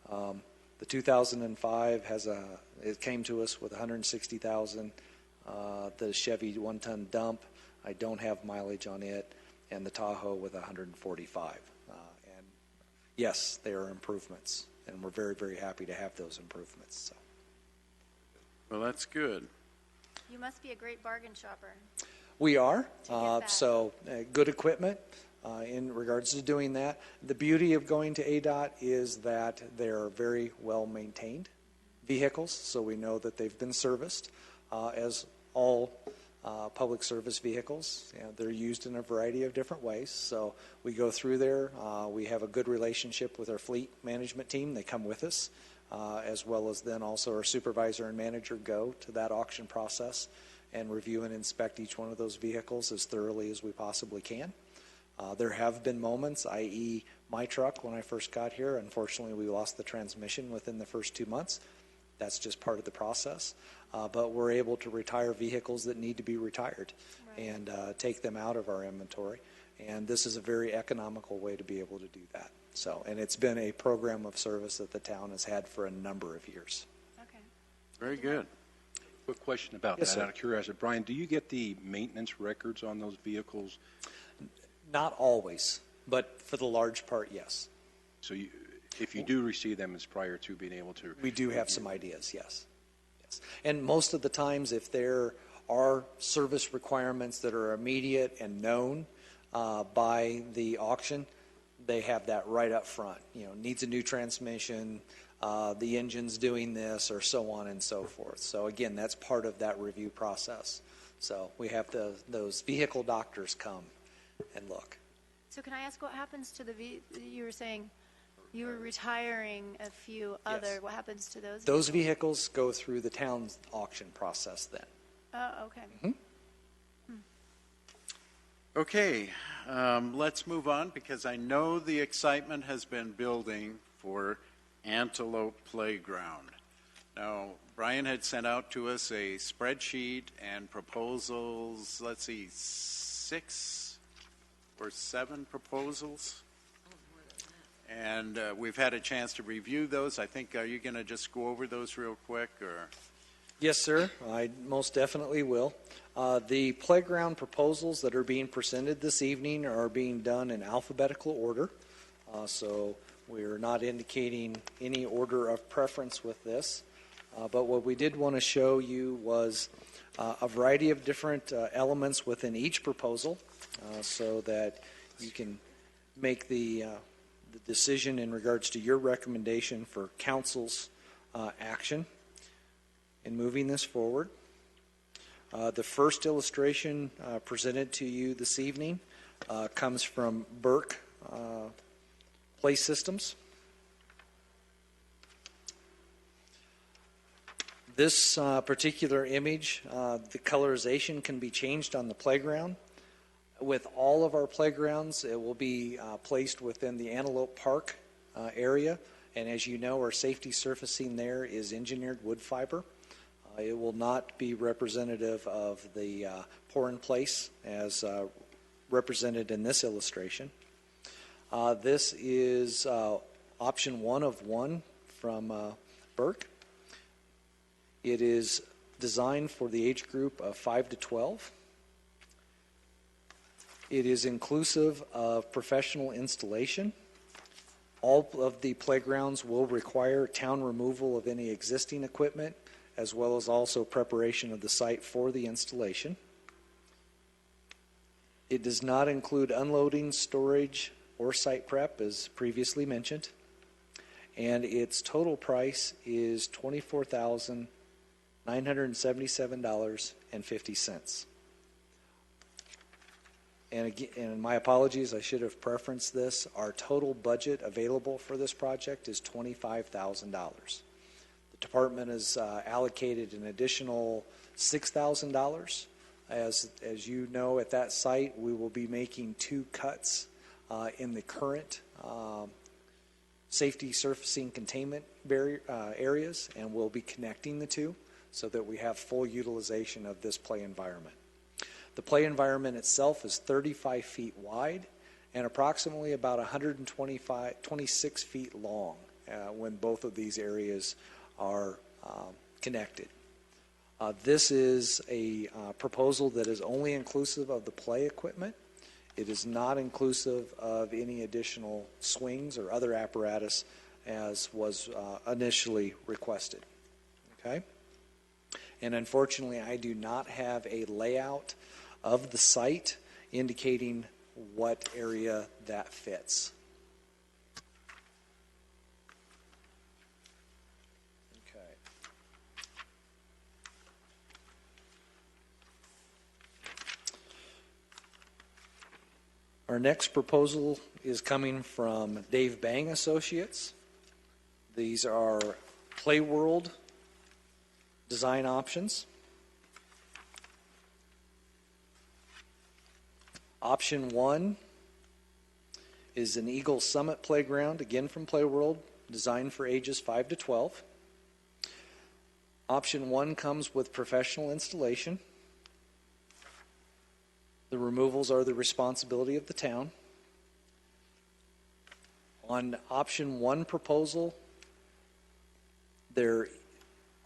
The 2005 it came to us with $160,000. The Chevy 1-ton dump, I don't have mileage on it, and the Tahoe with $145. And yes, they are improvements, and we're very, very happy to have those improvements. So. Well, that's good. You must be a great bargain shopper. We are. that. Good equipment in regards to doing that. The beauty of going to ADOT is that they're very well maintained vehicles, so we know that they've been serviced. As all public service vehicles, they're used in a variety of different ways. So we go through there. We have a good relationship with our fleet management team. They come with us, as well as then also our supervisor and manager go to that auction process and review and inspect each one of those vehicles as thoroughly as we possibly can. There have been moments, i.e. my truck when I first got here, unfortunately we lost the transmission within the first 2 months. That's just part of the process. But we're able to retire vehicles that need to be retired and take them out of our inventory. And this is a very economical way to be able to do that. So, and it's been a program of service that the town has had for a number of years. Okay. Very good. Quick question about Yes, that, sir. out of curiosity. Brian, do you get the maintenance records on those vehicles? Not always, but for the large part, yes. So you, if you do receive them, it's prior to being able to? We do have some ideas, yes. Yes. And most of the times, if there are service requirements that are immediate and known by the auction, they have that right up front. You know, needs a new transmission, the engine's doing this, or so on and so forth. So again, that's part of that review process. So we have those vehicle doctors come and look. So can I ask what happens to you were saying you were retiring a few other, what happens to those? Those vehicles go through the town's auction process then. Oh, okay. Mm-hmm. Okay, let's move on because I know the excitement has been building for Antelope Playground. Now, Brian had sent out to us a spreadsheet and proposals, let's see, 6 or 7 proposals. And we've had a chance to review those. I think, are you going to just go over those real quick, or? Yes, sir. I most definitely will. The playground proposals that are being presented this evening are being done in alphabetical order. So we're not indicating any order of preference with this. But what we did want to show you was a variety of different elements within each proposal so that you can make the decision in regards to your recommendation for council's action in moving this forward. The first illustration presented to you this evening comes from Burke Play Systems. This particular image, the colorization can be changed on the playground. With all of our playgrounds, it will be placed within the Antelope Park area. And as you know, our safety surfacing there is engineered wood fiber. It will not be representative of the pour-in-place as represented in this illustration. This is option 1 of 1 from Burke. It is designed for the age group of 5 to 12. It is inclusive of professional installation. All of the playgrounds will require town removal of any existing equipment, as well as also preparation of the site for the installation. It does not include unloading, storage, or site prep, as previously mentioned. And its total price is $24,977.50. And again, and my apologies, I should have preferenced this. Our total budget available for this project is $25,000. The department has allocated an additional $6,000. As you know, at that site, we will be making 2 cuts in the current safety surfacing containment barrier, areas, and we'll be connecting the 2 so that we have full utilization of this play environment. The play environment itself is 35 feet wide and approximately about 26 feet long when both of these areas are connected. This is a proposal that is only inclusive of the play equipment. It is not inclusive of any additional swings or other apparatus as was initially requested. Okay? And unfortunately, I do not have a layout of the site indicating what area that fits. Okay. Our next proposal is coming from Dave Bang Associates. These are Playworld design options. Option 1 is an Eagle Summit Playground, again from Playworld, designed for ages 5 to 12. Option 1 comes with professional installation. The removals are the responsibility of the town. On option 1 proposal, there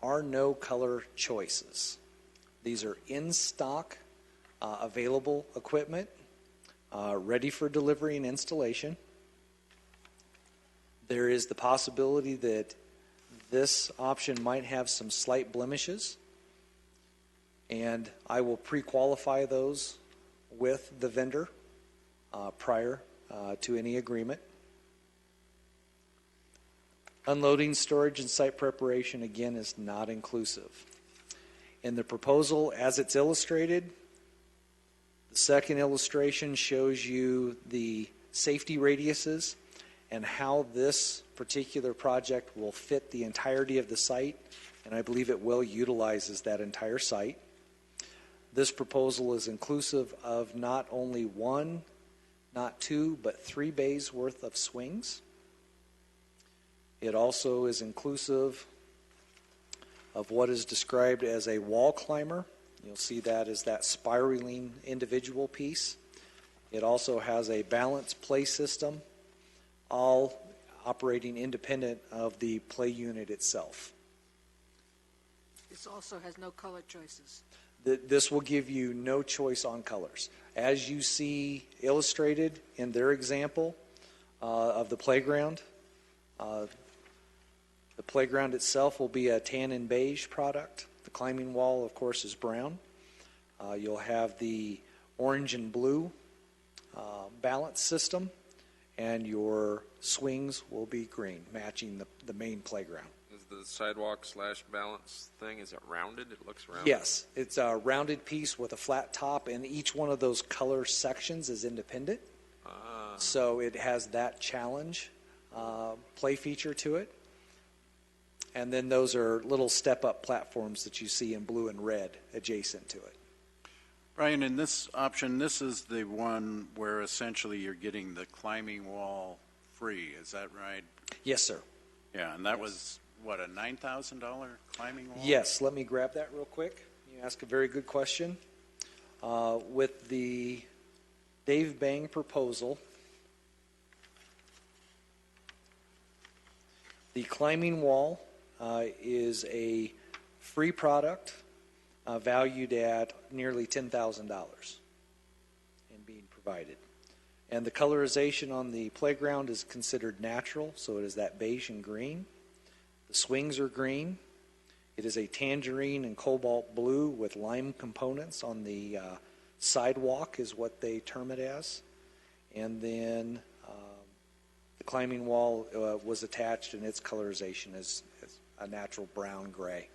are no color choices. These are in-stock, available equipment, ready for delivery and installation. There is the possibility that this option might have some slight blemishes, and I will pre-qualify those with the vendor prior to any agreement. Unloading, storage, and site preparation, again, is not inclusive. In the proposal, as it's illustrated, the second illustration shows you the safety radiuses and how this particular project will fit the entirety of the site, and I believe it well utilizes that entire site. This proposal is inclusive of not only 1, not 2, but 3 bays worth of swings. It also is inclusive of what is described as a wall climber. You'll see that as that spiraling individual piece. It also has a balance play system, all operating independent of the play unit itself. This also has no color choices. This will give you no choice on colors. As you see illustrated in their example of the playground itself will be a tan and beige product. The climbing wall, of course, is brown. You'll have the orange and blue balance system, and your swings will be green, matching the main playground. Is the sidewalk/balance thing, is it rounded? It looks rounded. Yes, it's a rounded piece with a flat top, and each one of those color sections is independent. So it has that challenge play feature to it. And then those are little step-up platforms that you see in blue and red adjacent to it. Brian, in this option, this is the one where essentially you're getting the climbing wall free. Is that right? Yes, sir. Yeah, and that was, what, a $9,000 climbing wall? Yes, let me grab that real quick. You ask a very good question. With the Dave Bang proposal, the climbing wall is a free product valued at nearly $10,000 and being provided. And the colorization on the playground is considered natural, so it is that beige and green. The swings are green. It is a tangerine and cobalt blue with lime components on the sidewalk is what they term it as. And then the climbing wall was attached, and its colorization is a natural brown gray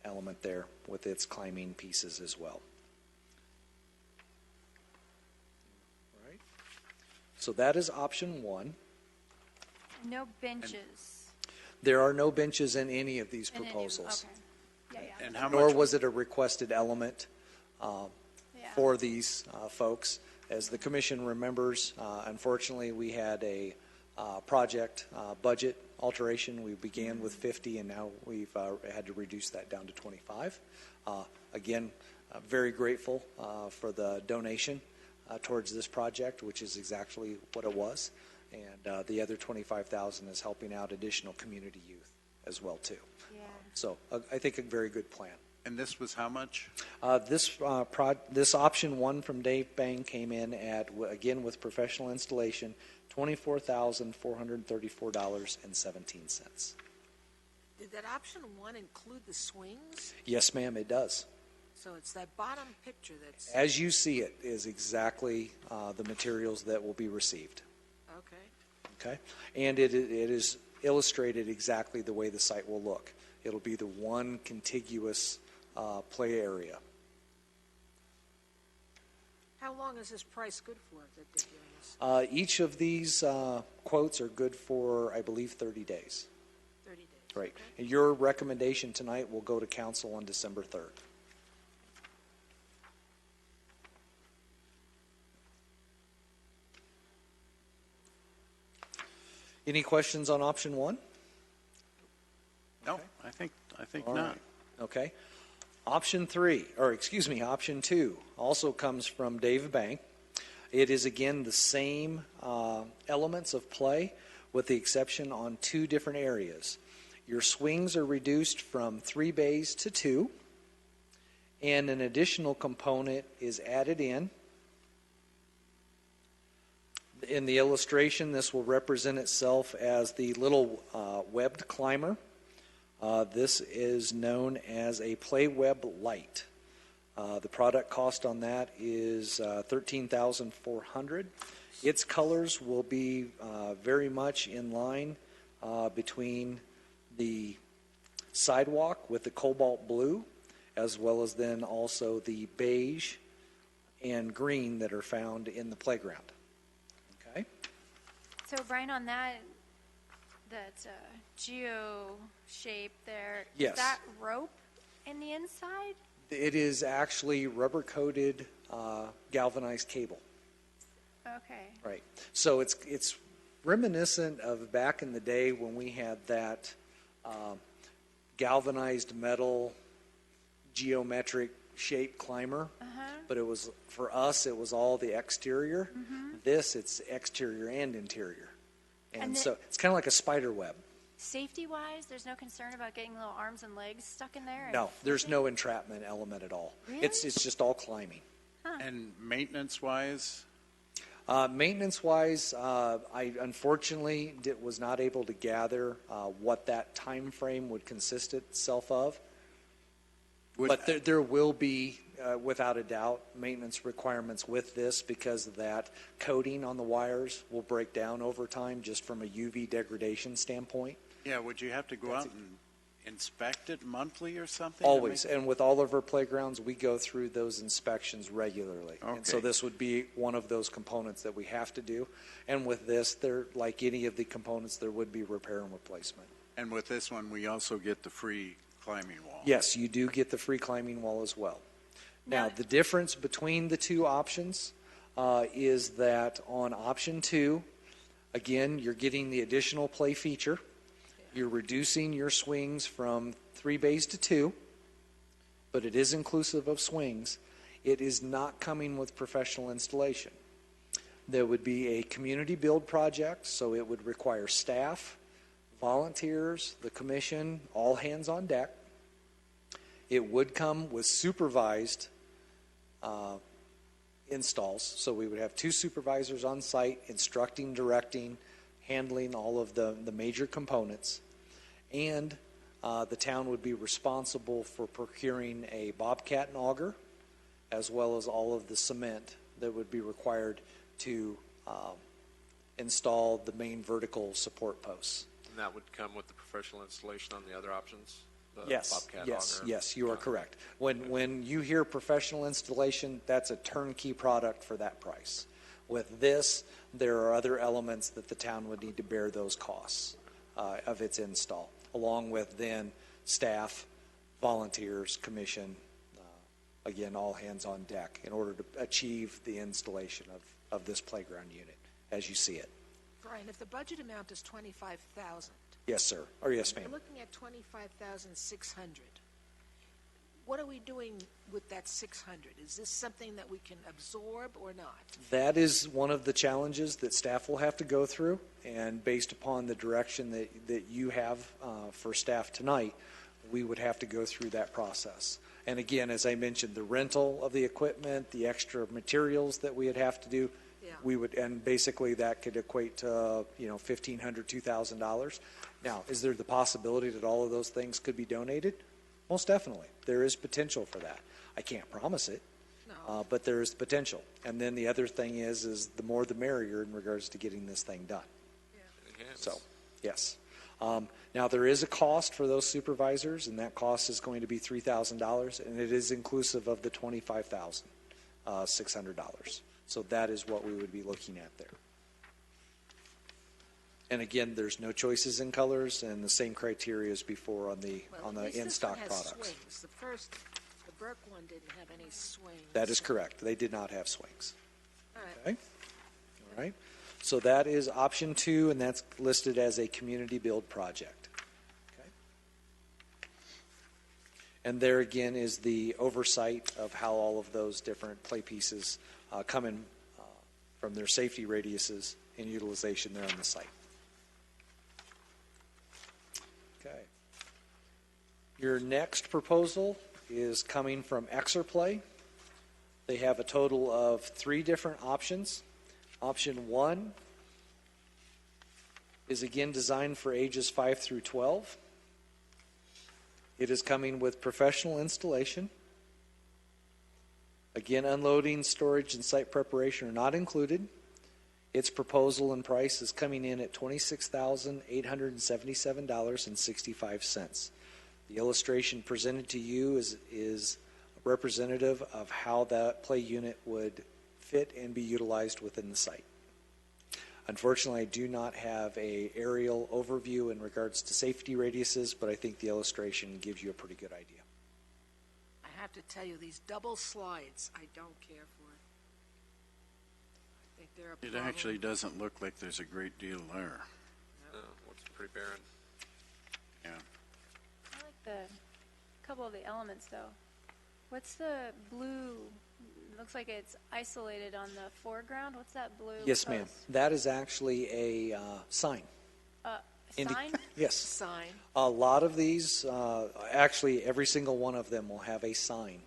element there with its climbing pieces as well. All right. So that is option 1. No benches. There are no benches in any of these in any of- proposals. Okay. Yeah. And how Nor much, was it a requested element Yeah. for these folks. As the commission remembers, unfortunately, we had a project budget alteration. We began with 50, and now we've had to reduce that down to 25. Again, very grateful for the donation towards this project, which is exactly what it was. And the other 25,000 is helping out additional community youth as well too. Yeah. So I think a very good plan. and this was how much? This option 1 from Dave Bang came in at, again with professional installation, $24,434.17. Did that option 1 include the swings? Yes, ma'am, it does. So it's that bottom picture that's, As you see it is exactly the materials that will be received. okay. Okay? And it is illustrated exactly the way the site will look. It'll be the one contiguous play area. How long is this price good for that they're doing this? Each of these quotes are good for, I believe, 30 days. 30 days. Right. Okay. And your recommendation tonight will go to council on December 3rd. Any questions on option 1? No, I I think All not. right. Okay. Option 2 also comes from Dave Bank. It is again the same elements of play with the exception on 2 different areas. Your swings are reduced from 3 bays to 2, and an additional component is added in. In the illustration, this will represent itself as the little webbed climber. This is known as a PlayWeb Lite. The product cost on that is $13,400. Its colors will be very much in line between the sidewalk with the cobalt blue, as well as then also the beige and green that are found in the playground. Okay? So Brian, on that geo shape there, Yes. is that rope in the inside? It is actually rubber-coated galvanized cable. Okay. Right. So it's reminiscent of back in the day when we had that galvanized metal geometric shape climber. But it was, for us, it was all the exterior. This, it's exterior and interior. And so it's kind of like a spider web. Safety-wise, there's no concern about getting little arms and legs stuck in there? No, there's no entrapment element at all. Really? It's just all climbing. And maintenance-wise, Maintenance-wise, I unfortunately was not able to gather what that time frame would consist itself of. But there will be, without a doubt, maintenance requirements with this because of that coating on the wires will break down over time just from a UV degradation standpoint. yeah, would you have to go out and inspect it monthly or something? to Always. make- And with all of our playgrounds, we go through those inspections regularly. And so Okay. this would be one of those components that we have to do. And with this, there, like any of the components, there would be repair and replacement. And with this one, we also get the free climbing wall. Yes, you do get the free climbing wall as well. Now, the difference between the 2 options is that on option 2, again, you're getting the additional play feature. You're reducing your swings from 3 bays to 2, but it is inclusive of swings. It is not coming with professional installation. There would be a community build project, so it would require staff, volunteers, the commission, all hands on deck. It would come with supervised installs, so we would have 2 supervisors on site instructing, directing, handling all of the major components, and the town would be responsible for procuring a bobcat and auger, as well as all of the cement that would be required to install the main vertical support posts. And that would come with the professional installation on the other options? The Yes, Bobcat yes, auger? yes, you are correct. When you hear professional installation, that's a turnkey product for that price. With this, there are other elements that the town would need to bear those costs of its install, along with then staff, volunteers, commission, again, all hands on deck in order to achieve the installation of this playground unit as you see it. Brian, if the budget amount is 25,000, Yes, sir. Or yes, we're ma'am. looking at 25,600. What are we doing with that 600? Is this something that we can absorb or not? That is one of the challenges that staff will have to go through, and based upon the direction that you have for staff tonight, we would have to go through that process. And again, as I mentioned, the rental of the equipment, the extra materials that we would have to do, Yeah. we would, and basically that could equate to, $1,500, $2,000. Now, is there the possibility that all of those things could be donated? Most definitely. There is potential for that. I can't promise it, No. but there is potential. And then the other thing is the more the merrier in regards to getting this thing done. Enhanced. So, yes. Now, there is a cost for those supervisors, and that cost is going to be $3,000, and it is inclusive of the $25,600. So that is what we would be looking at there. And again, there's no choices in colors, and the same criteria as before on the Well, at least in-stock this one has products. swings. The Burke one didn't have any swings. That is correct. They did not have swings. All right. Okay? All right. So that is option 2, and that's listed as a community build project. Okay? And there again is the oversight of how all of those different play pieces come in from their safety radiuses and utilization there on the site. Okay. Your next proposal is coming from Exerplay. They have a total of 3 different options. Option 1 is again designed for ages 5 through 12. It is coming with professional installation. Again, unloading, storage, and site preparation are not included. Its proposal and price is coming in at $26,877.65. The illustration presented to you is representative of how that play unit would fit and be utilized within the site. Unfortunately, I do not have an aerial overview in regards to safety radiuses, but I think the illustration gives you a pretty good idea. I have to tell you, these double slides, I don't care for. I think they're a It problem. actually doesn't look like there's a great deal there. Looks pretty barren. Yeah. I like the couple of the elements, though. What's the blue? Looks like it's isolated on the foreground. What's that blue? Yes, ma'am. post? That is actually a sign. Sign? Yes. Sign. A lot of these, actually every single one of them will have a sign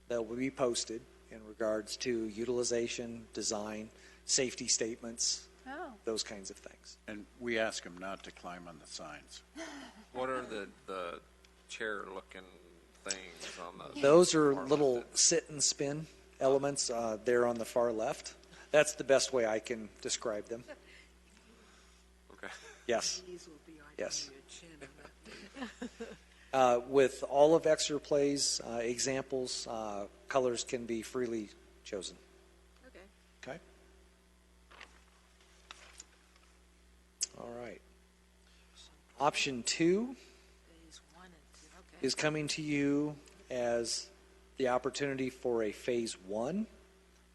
that will be posted in regards to utilization, design, safety statements, Oh, those kinds of things. And we ask them not to climb on the signs. What are the chair-looking things on the? Those are far little left? sit and spin elements there on the far left. That's the best way I can describe them. Okay. Yes. These will be on Yes. your chin. With all of Exerplay's examples, colors can be freely chosen. Okay. Okay? All right. Option 2 Phase 1 and 2. Okay. is coming to you as the opportunity for a phase 1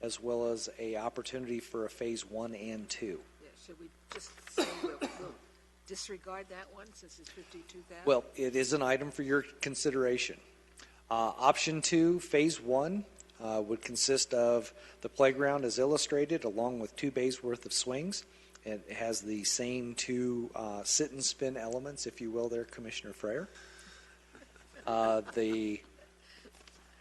as well as a opportunity for a phase 1 and 2. Yeah, should we just say we'll disregard that one since it's 52,000? Well, it is an item for your consideration. Option 2, phase 1, would consist of the playground as illustrated along with 2 bays worth of swings. It has the same 2 sit and spin elements, if you will, there, Commissioner Freyer.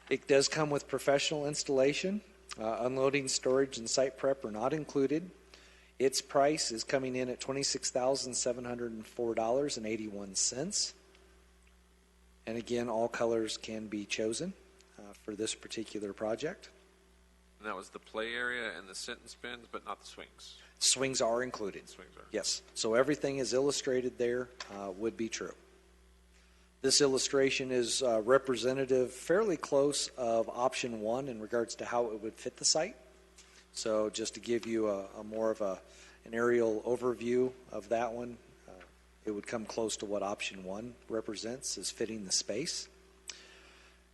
It does come with professional installation. Unloading, storage, and site prep are not included. Its price is coming in at $26,704.81. And again, all colors can be chosen for this particular project. And that was the play area and the sit and spins, but not the swings. Swings are included. Swings are. Yes. So everything is illustrated there would be true. This illustration is representative, fairly close of option 1 in regards to how it would fit the site. So just to give you a more of an aerial overview of that one, it would come close to what option 1 represents as fitting the space.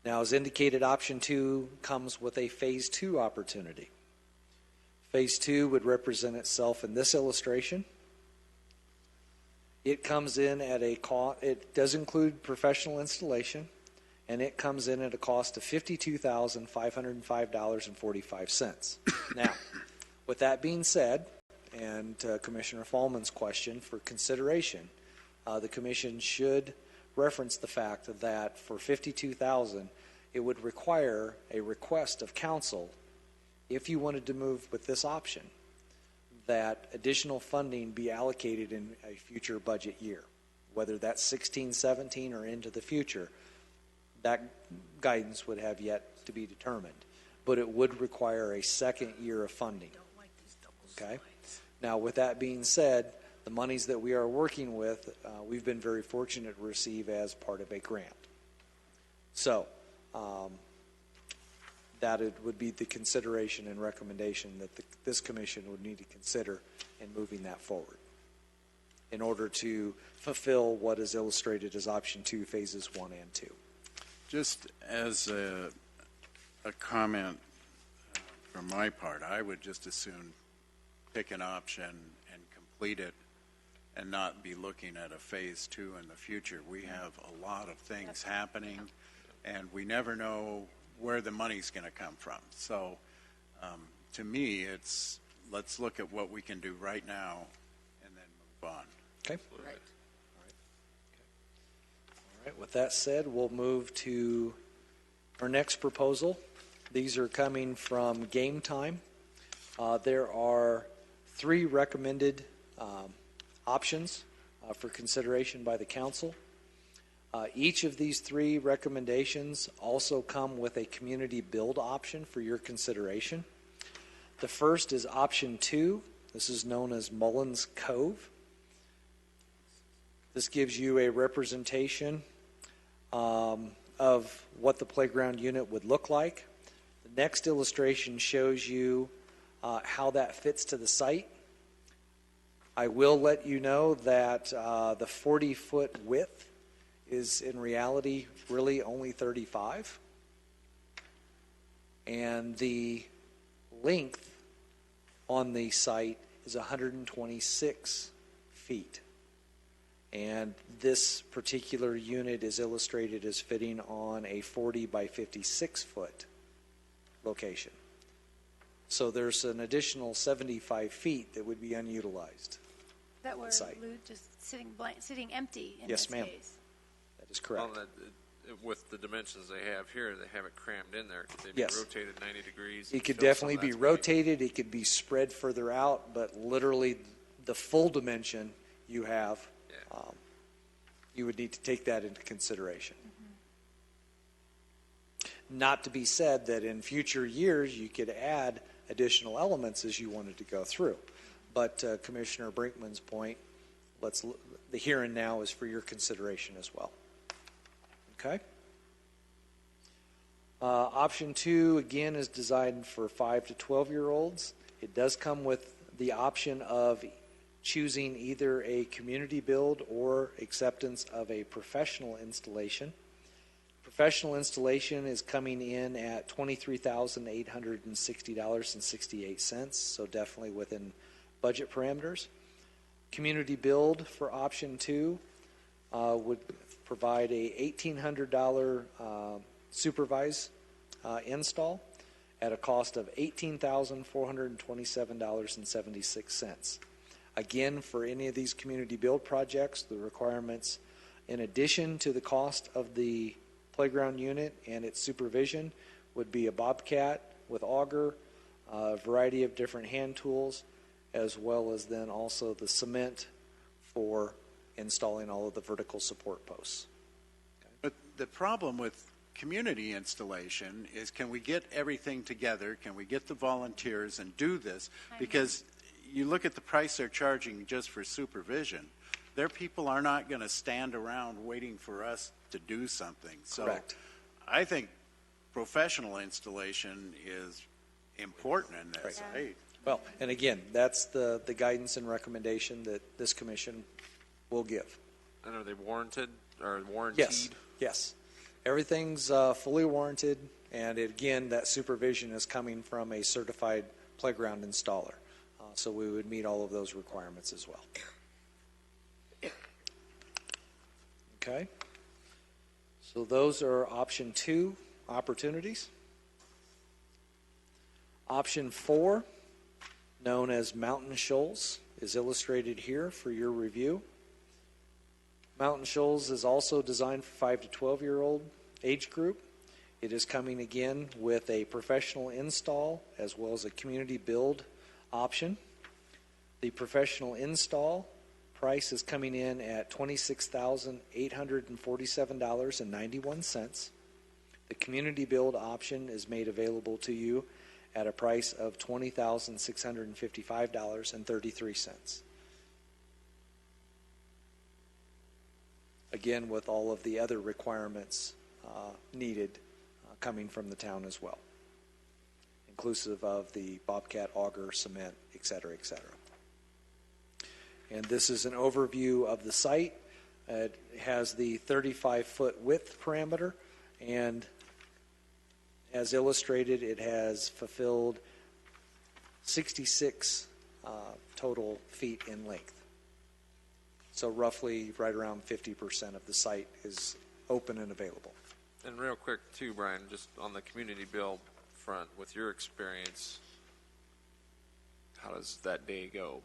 Now, as indicated, option 2 comes with a phase 2 opportunity. Phase 2 would represent itself in this illustration. It comes in at a cost, it does include professional installation, and it comes in at a cost of $52,505.45. Now, with that being said, and Commissioner Fallman's question for consideration, the Commission should reference the fact that for $52,000, it would require a request of council, if you wanted to move with this option, that additional funding be allocated in a future budget year, whether that's 16, 17, or into the future. That guidance would have yet to be determined, but it would require a second year of funding. Don't like these double Okay. slides. Now, with that being said, the monies that we are working with, we've been very fortunate to receive as part of a grant. So, that it would be the consideration and recommendation that this commission would need to consider in moving that forward in order to fulfill what is illustrated as option 2, phases 1 and 2. Just as a comment from my part, I would just as soon pick an option and complete it and not be looking at a phase 2 in the future. We have a lot of things happening, and we never know where the money's going to come from. So to me, it's let's look at what we can do right now and then move on. Okay. Right. All right, with that said, we'll move to our next proposal. These are coming from Game Time. There are 3 recommended options for consideration by the council. Each of these 3 recommendations also come with a community build option for your consideration. The first is option 2. This is known as Mullins Cove. This gives you a representation of what the playground unit would look like. The next illustration shows you how that fits to the site. I will let you know that the 40-foot width is in reality really only 35. And the length on the site is 126 feet. And this particular unit is illustrated as fitting on a 40 by 56 foot location. So there's an additional 75 feet that would be unutilized. That were Site. just sitting blank, sitting empty in Yes, this ma'am. case. That is correct. Well, with the dimensions they have here, they have it crammed in there. Could they be Yes. rotated 90 degrees? It could Fill some of definitely that be space? rotated, it could be spread further out, but literally the full dimension you have, Yeah. you would need to take that into consideration. Not to be said that in future years you could add additional elements as you wanted to go through. But Commissioner Brinkman's point, the here and now is for your consideration as well. Okay? Option 2, again, is designed for 5 to 12-year-olds. It does come with the option of choosing either a community build or acceptance of a professional installation. Professional installation is coming in at $23,860.68, so definitely within budget parameters. Community build for option 2 would provide a $1,800 supervised install at a cost of $18,427.76. Again, for any of these community build projects, the requirements, in addition to the cost of the playground unit and its supervision, would be a bobcat with auger, a variety of different hand tools, as well as then also the cement for installing all of the vertical support posts. But the problem with community installation is, can we get everything together? Can we get the volunteers and do this? Because you look at the price they're charging just for supervision. Their people are not going to stand around waiting for us to do something. So Correct. I think professional installation is important in this. Right. Well, and again, that's the guidance and recommendation that this commission will give. And are they warranted or warranted? Yes, yes. Everything's fully warranted, and again, that supervision is coming from a certified playground installer. So we would meet all of those requirements as well. Okay. So those are option 2 opportunities. Option 4, known as Mountain Shoals, is illustrated here for your review. Mountain Shoals is also designed for 5 to 12-year-old age group. It is coming again with a professional install as well as a community build option. The professional install price is coming in at $26,847.91. The community build option is made available to you at a price of $20,655.33. Again, with all of the other requirements needed coming from the town as well, inclusive of the bobcat, auger, cement, et cetera, et cetera. And this is an overview of the site. It has the 35-foot width parameter, and as illustrated, it has fulfilled 66 total feet in length. So roughly right around 50% of the site is open and available. And real quick too, Brian, just on the community build front, with your experience, how does that day go?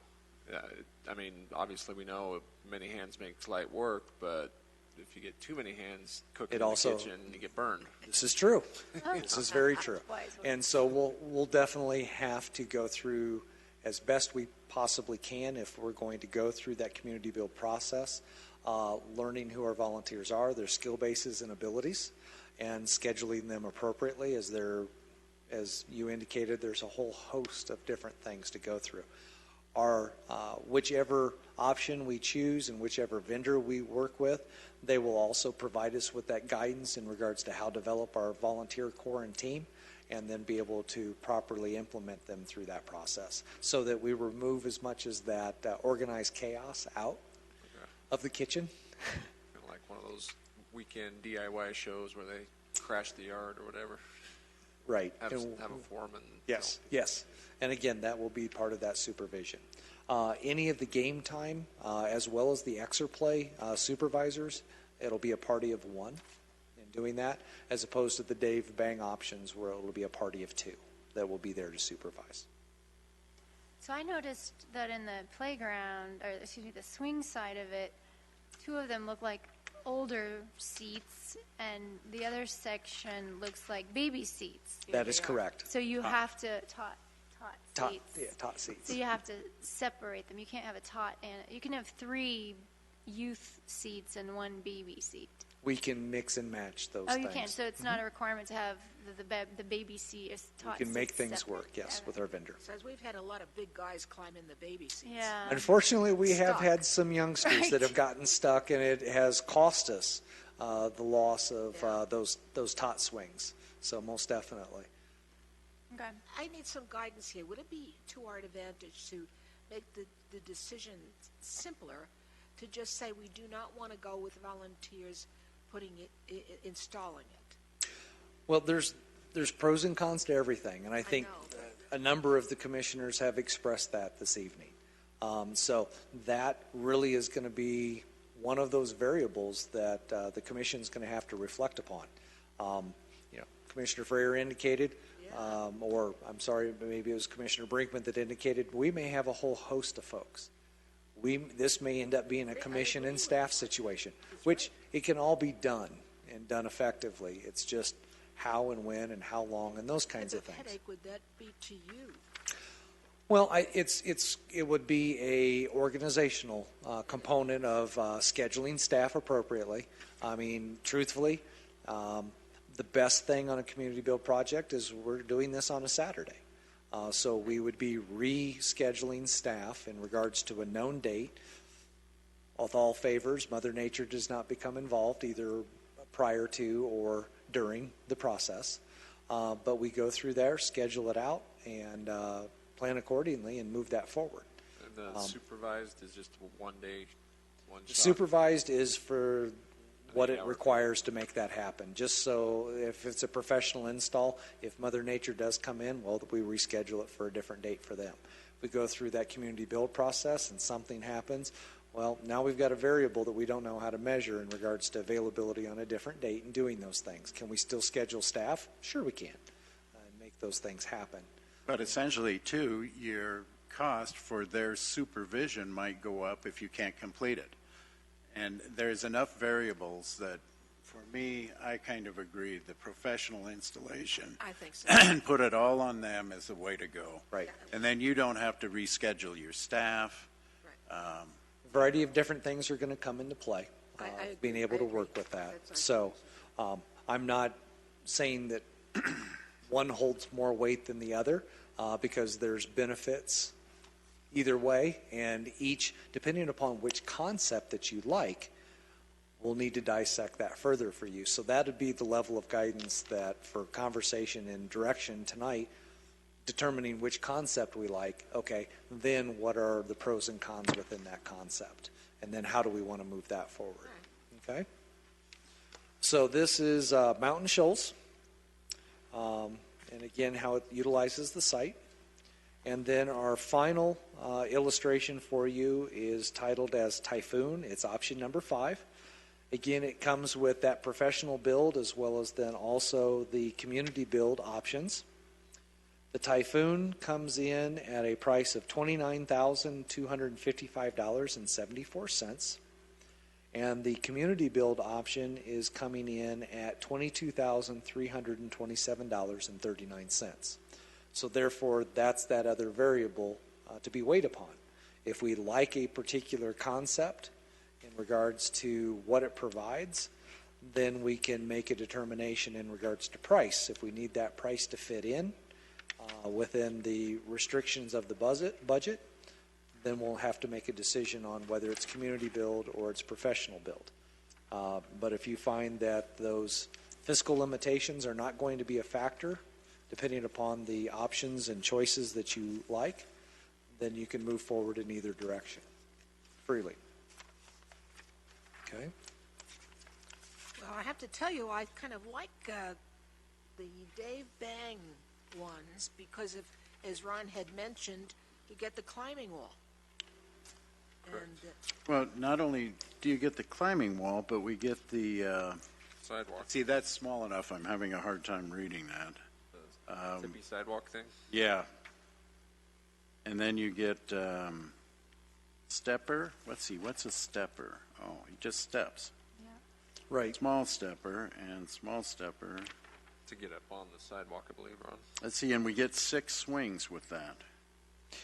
I mean, obviously we know many hands makes light work, but if you get too many hands cooking It in also- the kitchen, you get burned. This is true. Oh. This is very true. Wise. And so we'll definitely have to go through as best we possibly can if we're going to go through that community build process, learning who our volunteers are, their skill bases and abilities, and scheduling them appropriately as you indicated, there's a whole host of different things to go through. Our whichever option we choose and whichever vendor we work with, they will also provide us with that guidance in regards to how to develop our volunteer core and team, and then be able to properly implement them through that process so that we remove as much as that organized chaos out of the kitchen. Kind of like one of those weekend DIY shows where they crash the yard or whatever. Right. Have And- a foreman. Yes, yes. And again, that will be part of that supervision. Any of the game time, as well as the Exerplay supervisors, it'll be a party of one in doing that, as opposed to the Dave Bang options where it'll be a party of two that will be there to supervise. So I noticed that in the playground, or excuse me, the swing side of it, two of them look like older seats, and the other section looks like baby seats. That is correct. So you have to tot seats. Tot seats. So you have to separate them. You can't have a tot and you can have 3 youth seats and 1 baby seat. We can mix and match those Oh, things. you can. So it's not a requirement to have the baby seat is tot. We can make seats things separate. work, yes, Yeah. with our vendor. So as we've had a lot of big guys climb in the baby seats. Yeah. Unfortunately, we have Stuck. had some youngsters that Right. have gotten stuck, and it has cost us the loss of Yeah. those tot swings. So most definitely. Okay. I need some guidance here. Would it be to our advantage to make the decision simpler to just say we do not want to go with volunteers putting it, installing it? Well, there's pros and cons to everything, and I think know. a number of the commissioners have expressed that this evening. So that really is going to be one of those variables that the commission's going to have to reflect upon. Commissioner Freire indicated, or I'm sorry, maybe it was Commissioner Brinkman that indicated, we may have a whole host of folks. This may end up being a commission and staff situation, which it can all be done and done effectively. It's just how and when and how long and those kinds of What things. headache would that be to you? Well, it would be a organizational component of scheduling staff appropriately. I mean, truthfully, the best thing on a community build project is we're doing this on a Saturday. So we would be rescheduling staff in regards to a known date. With all favors, Mother Nature does not become involved either prior to or during the process. But we go through there, schedule it out, and plan accordingly and move that forward. And the supervised is just a 1 day, one shot. Supervised is for what it 8-hour requires to make that happen. Just so if it's a professional install, if Mother Nature does come in, well, we reschedule it for a different date for them. We go through that community build process and something happens, well, now we've got a variable that we don't know how to measure in regards to availability on a different date and doing those things. Can we still schedule staff? Sure we can, and make those things happen. But essentially, too, your cost for their supervision might go up if you can't complete it. And there's enough variables that, for me, I kind of agree, the professional installation, I think so. and put it all on them is the way to go. Right. And then you don't have to reschedule your staff. A variety of different things are going to come into play, I agree. being able I to agree. work with that. That's So I'm not saying that one holds more weight than the other because there's benefits either way, and each, depending upon which concept that you like, we'll need to dissect that further for you. So that would be the level of guidance that for conversation and direction tonight, determining which concept we like, okay, then what are the pros and cons within that concept? And then how do we want to move that forward? Okay? So this is Mountain Shoals, and again, how it utilizes the site. And then our final illustration for you is titled as Typhoon. It's option number 5. Again, it comes with that professional build as well as then also the community build options. The Typhoon comes in at a price of $29,255.74. And the community build option is coming in at $22,327.39. So therefore, that's that other variable to be weighed upon. If we like a particular concept in regards to what it provides, then we can make a determination in regards to price. If we need that price to fit in within the restrictions of the budget, then we'll have to make a decision on whether it's community build or it's professional build. But if you find that those fiscal limitations are not going to be a factor, depending upon the options and choices that you like, then you can move forward in either direction freely. Okay? Well, I have to tell you, I kind of like the Dave Bang ones because, as Ron had mentioned, you get the climbing wall. And Well, not only do you get the climbing wall, but we get the, Sidewalk, see, that's small enough, I'm having a hard time reading that. tippy sidewalk thing. Yeah. And then you get stepper. Let's see, what's a stepper? Oh, he just steps. Right. Small stepper and small stepper. To get up on the sidewalk, I believe, Ron. Let's see, and we get 6 swings with that.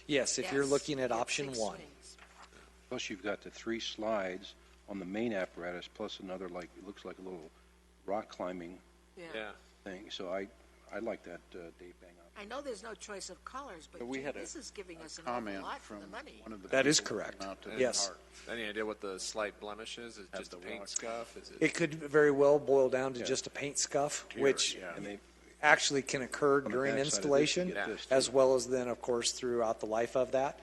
Yes, if you're yes, looking at you get option 6 one. swings. Plus, you've got the 3 slides on the main apparatus, plus another, like, it looks like a little rock climbing Yeah. thing. So I like that Dave Bang option. I know there's no choice of colors, but We gee, had a this is giving us an awful Comment lot from for the money. one of the That is people who correct. came out to the Yes. park. Any idea what the slight blemish is? Is it At just the a paint rock. scuff? Is it? It could very well boil down to Yeah. just a paint scuff, Here, which yeah. And they, actually can occur the during backside of this, you installation, get this, too. as well as then, of course, throughout the life of that.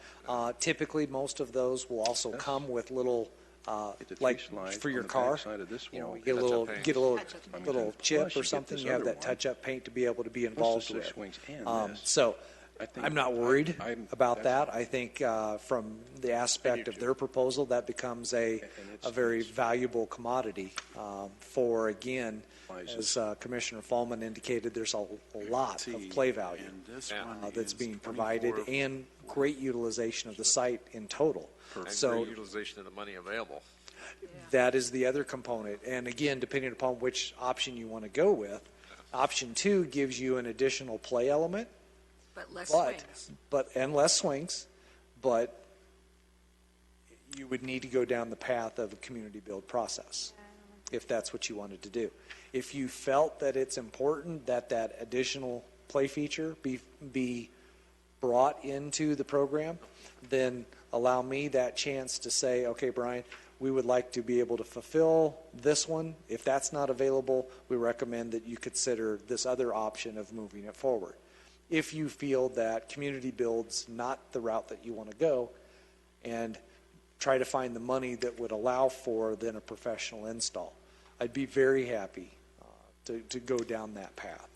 Typically, most of those will also Yes. come with little, Get the 3 like slides for on your the car. backside of this You know, wall. you get a Touch-up little, paint. get a little, Touch-up paint. little Plus, chip you or get something. this You have other that one. touch-up paint to be able to be plus the involved 6 with. swings and this. So I think- I'm not worried I'm- about that's- that. I think from the aspect of too. their proposal, that becomes a it's- very it's- valuable commodity for, again, Applies as Commissioner Fallman indicated, there's a lot See, of play value and this Yeah. one that's is being provided 24 and great utilization of the site in total. And So great utilization of the money available. that is the other component. And again, depending upon which option you want to go with, option 2 gives you an additional play element, But less but swings. and less swings, but you would need to go down the path of a community build process if that's what you wanted to do. If you felt that it's important that that additional play feature be brought into the program, then allow me that chance to say, okay, Brian, we would like to be able to fulfill this one. If that's not available, we recommend that you consider this other option of moving it forward. If you feel that community build's not the route that you want to go, and try to find the money that would allow for then a professional install, I'd be very happy to go down that path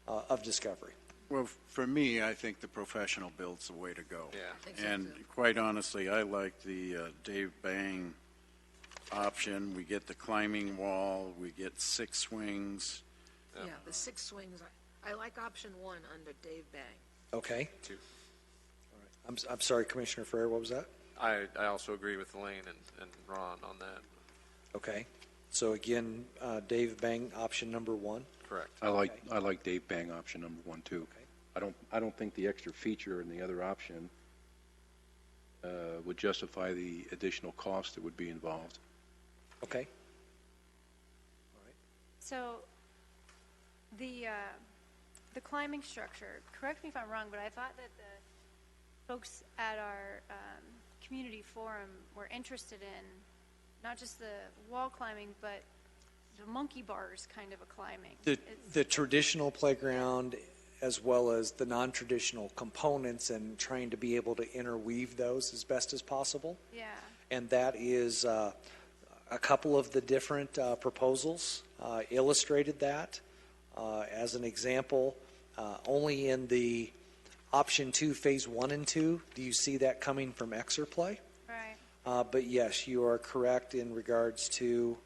of discovery. Well, for me, I think the professional build's the way to go. Yeah. I think so, And too. quite honestly, I like the Dave Bang option. We get the climbing wall, we get 6 swings. Yeah, the 6 swings. I like option 1 under Dave Bang. Okay? 2. I'm sorry, Commissioner Ferrer, what was that? I also agree with Elaine and Ron on that. Okay. So again, Dave Bang, option number 1. Correct. I like Dave Bang option number 1 too. I don't think the extra feature in the other option would justify the additional cost that would be involved. Okay? So the climbing structure, correct me if I'm wrong, but I thought that the folks at our community forum were interested in not just the wall climbing, but the monkey bars kind of a climbing. The traditional playground as well as the non-traditional components and trying to be able to interweave those as best as possible. Yeah. And that is a couple of the different proposals illustrated that. As an example, only in the option 2, phase 1 and 2, do you see that coming from Exerplay? Right. But yes, you are correct in regards to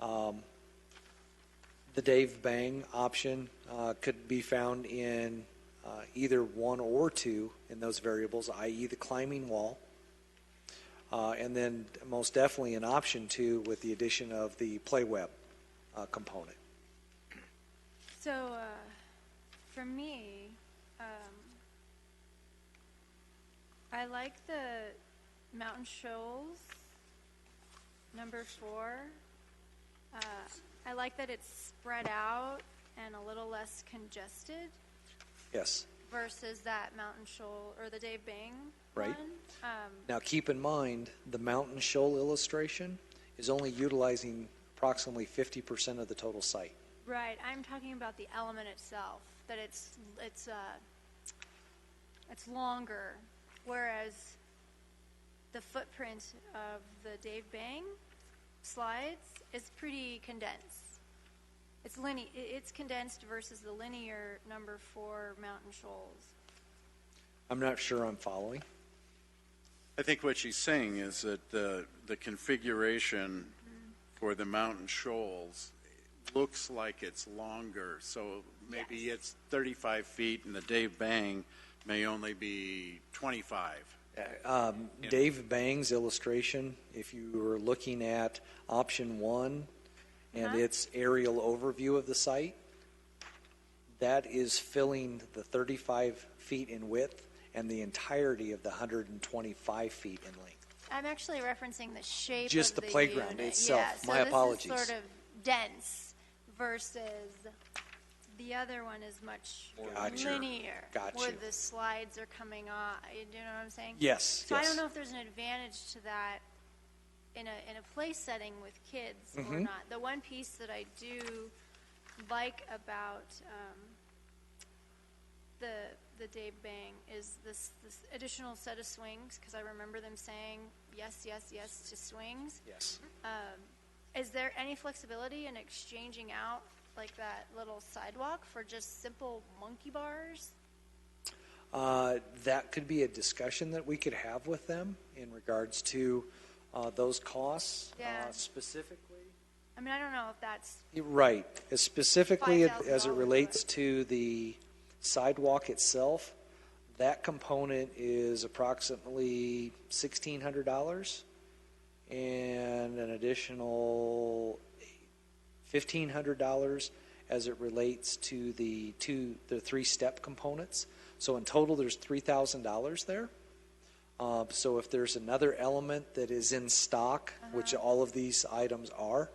The Dave Bang option could be found in either one or two in those variables, i.e. the climbing wall, and then most definitely an option two with the addition of the play web component. So, for me, I like the Mountain Shoals, number 4. I like that it's spread out and a little less congested Yes. versus that Mountain Shoal or the Dave Bang Right. one. Now, keep in mind, the mountain shoal illustration is only utilizing approximately 50% of the total site. Right, I'm talking about the element itself, that it's longer, whereas the footprint of the Dave Bang slides is pretty condensed. It's condensed versus the linear number 4 Mountain Shoals. I'm not sure I'm following. I think what she's saying is that the configuration for the mountain shoals looks like it's longer. So maybe Yes. it's 35 feet and the Dave Bang may only be 25. Dave Bang's illustration, if you were looking at option 1 and its aerial overview of the site, that is filling the 35 feet in width and the entirety of the 125 feet in length. I'm actually referencing the shape Just of the playground unit. itself. Yeah, so My apologies. This is sort of dense versus the other one is much Gotcha. linear. Gotcha. Where the slides are coming off. You know what I'm saying? Yes, So I yes. don't know if there's an advantage to that in a play setting with kids Mm-hmm. or not. The one piece that I do like about the Dave Bang is this additional set of swings, because I remember them saying yes, yes, yes to swings. Yes. Is there any flexibility in exchanging out like that little sidewalk for just simple monkey bars? That could be a discussion that we could have with them in regards to those costs Yeah. specifically. I mean, I don't know if that's Right. Specifically, as it $5,000, relates to the sidewalk itself, that component is approximately $1,600 and an additional $1,500 as it relates to the 3-step components. So in total, there's $3,000 there. So if there's another element that is in stock, which all of these items are,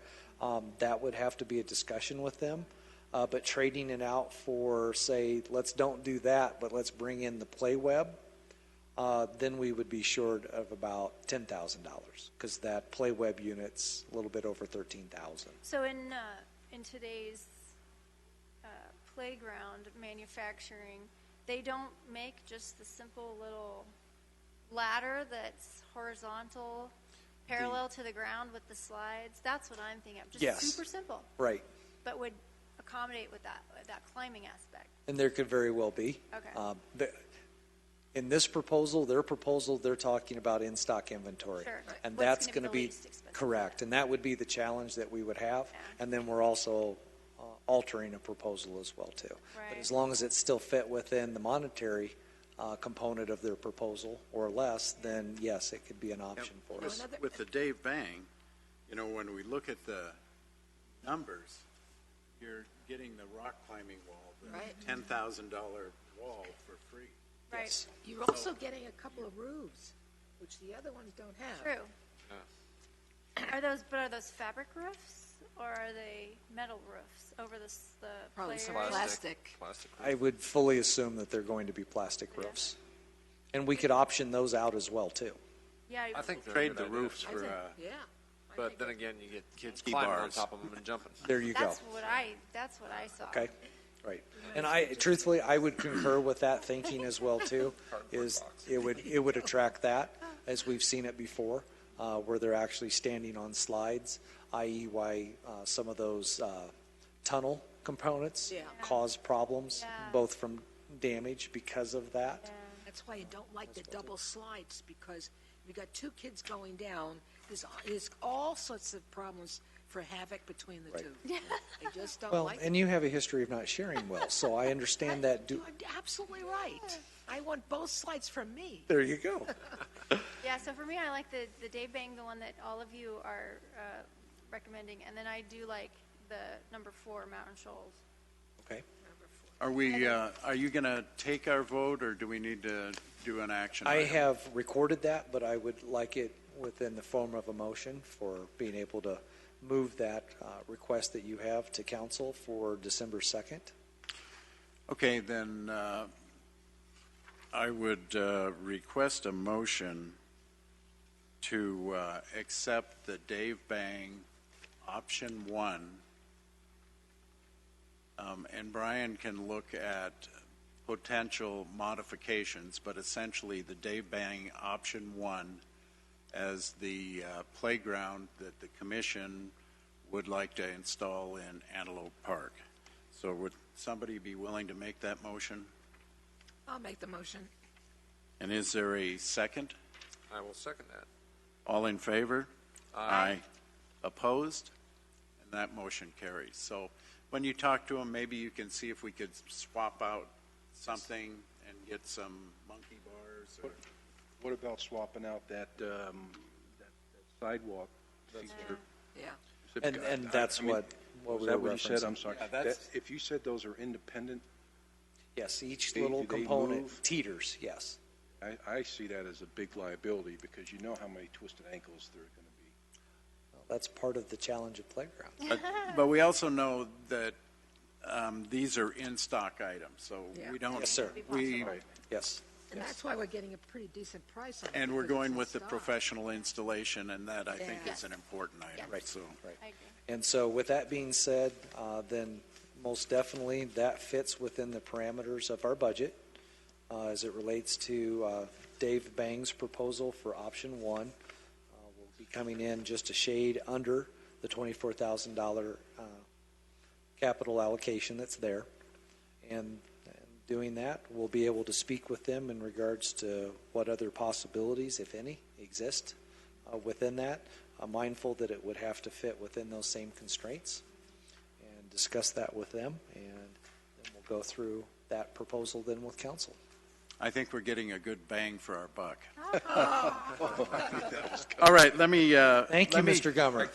that would have to be a discussion with them. But trading it out for, say, let's don't do that, but let's bring in the play web, then we would be short of about $10,000 because that play web unit's a little bit over $13,000. so in today's playground manufacturing, they don't make just the simple little ladder that's horizontal, parallel to the ground with the slides. That's what I'm thinking of. Just Yes. super simple, Right. but would accommodate with that climbing aspect. And there could very well be. Okay. In this proposal, they're talking about in-stock inventory. Sure. And What's that's gonna going to be the be least expensive? correct. And that would be the challenge that we would have. Yeah. And then we're also altering a proposal as well, too. But Right. as long as it's still fit within the monetary component of their proposal or less, then yes, it could be an option for us. With the Dave Bang, when we look at the numbers, you're getting the rock climbing wall, the Right. $10,000 wall for free. Right. Yes. You're also getting a couple of roofs, which the other ones don't have. True. Are those fabric roofs or are they metal roofs over the Probably play some area? plastic. I would fully assume that they're going to be plastic roofs. And we could option those out as well, too. Yeah. I think they're a Trade good the idea. roofs I for, think, yeah. I But think then it- again, you get kids Ski climbing on bars. top of them and jumping. There you go. That's what I saw. Okay, right. And truthfully, I would concur with that thinking as well, too, is it would attract that, as we've seen it before, where they're actually standing on slides, i.e. why some of those tunnel components Yeah. cause problems, Yeah. both from damage because of that. That's why I don't like the double slides, because if you got two kids going down, there's all sorts of problems for havoc between the two. I just don't Well, like it. and you have a history of not sharing well, so I understand that. You're absolutely right. I want both sides from me. There you go. Yeah, so for me, I like the Dave Bang, the one that all of you are recommending, and then I do like the number 4, Mountain Shoals. Okay. Are you going to take our vote, or do we need to do an action I item? have recorded that, but I would like it within the form of a motion for being able to move that request that you have to council for December 2nd. Okay, then I would request a motion to accept the Dave Bang option 1. And Brian can look at potential modifications, but essentially the Dave Bang option 1 as the playground that the commission would like to install in Antelope Park. So would somebody be willing to make that motion? I'll make the motion. And is there a second? I will second that. All in favor? Aye. Opposed? And that motion carries. So when you talk to them, maybe you can see if we could swap out something and get some monkey bars. Or, What about swapping out that sidewalk feature? Yeah. And that's what Was we that were what you said? referencing. I'm sorry. Yeah, that's- If you said those are independent, Yes, each Do little they component move? teeters, yes. I see that as a big liability because you know how many twisted ankles there are going to be. Well, that's part of the challenge of playground. but we also know that these are in-stock items, so Yeah. we don't. Yes, sir. We, Yes. And that's why we're getting a pretty decent price on it. and we're because going it's with the in stock. professional installation, and that I think Yeah. is an important item. Right. So. Right. I agree. And so with that being said, then most definitely that fits within the parameters of our budget as it relates to Dave Bang's proposal for option 1. We'll be coming in just a shade under the $24,000 capital allocation that's there. And doing that, we'll be able to speak with them in regards to what other possibilities, if any, exist within that. Mindful that it would have to fit within those same constraints, and discuss that with them, and then we'll go through that proposal then with council. I think we're getting a good bang for our buck. All right, let me. Thank you, let me- Mr. Gummer.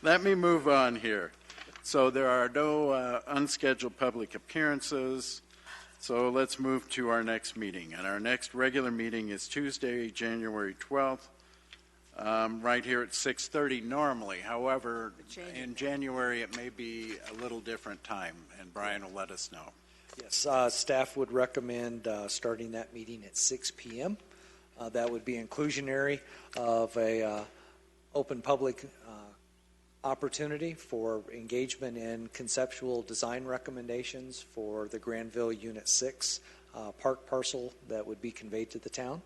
Let me move on here. So there are no unscheduled public appearances. So let's move to our next meeting. And our next regular meeting is Tuesday, January 12th, right here at 6:30 normally. However, in January, it may be a little different time, and Brian will let us know. Yes, staff would recommend starting that meeting at 6 p.m. That would be inclusionary of a open public opportunity for engagement in conceptual design recommendations for the Granville Unit 6 park parcel that would be conveyed to the town.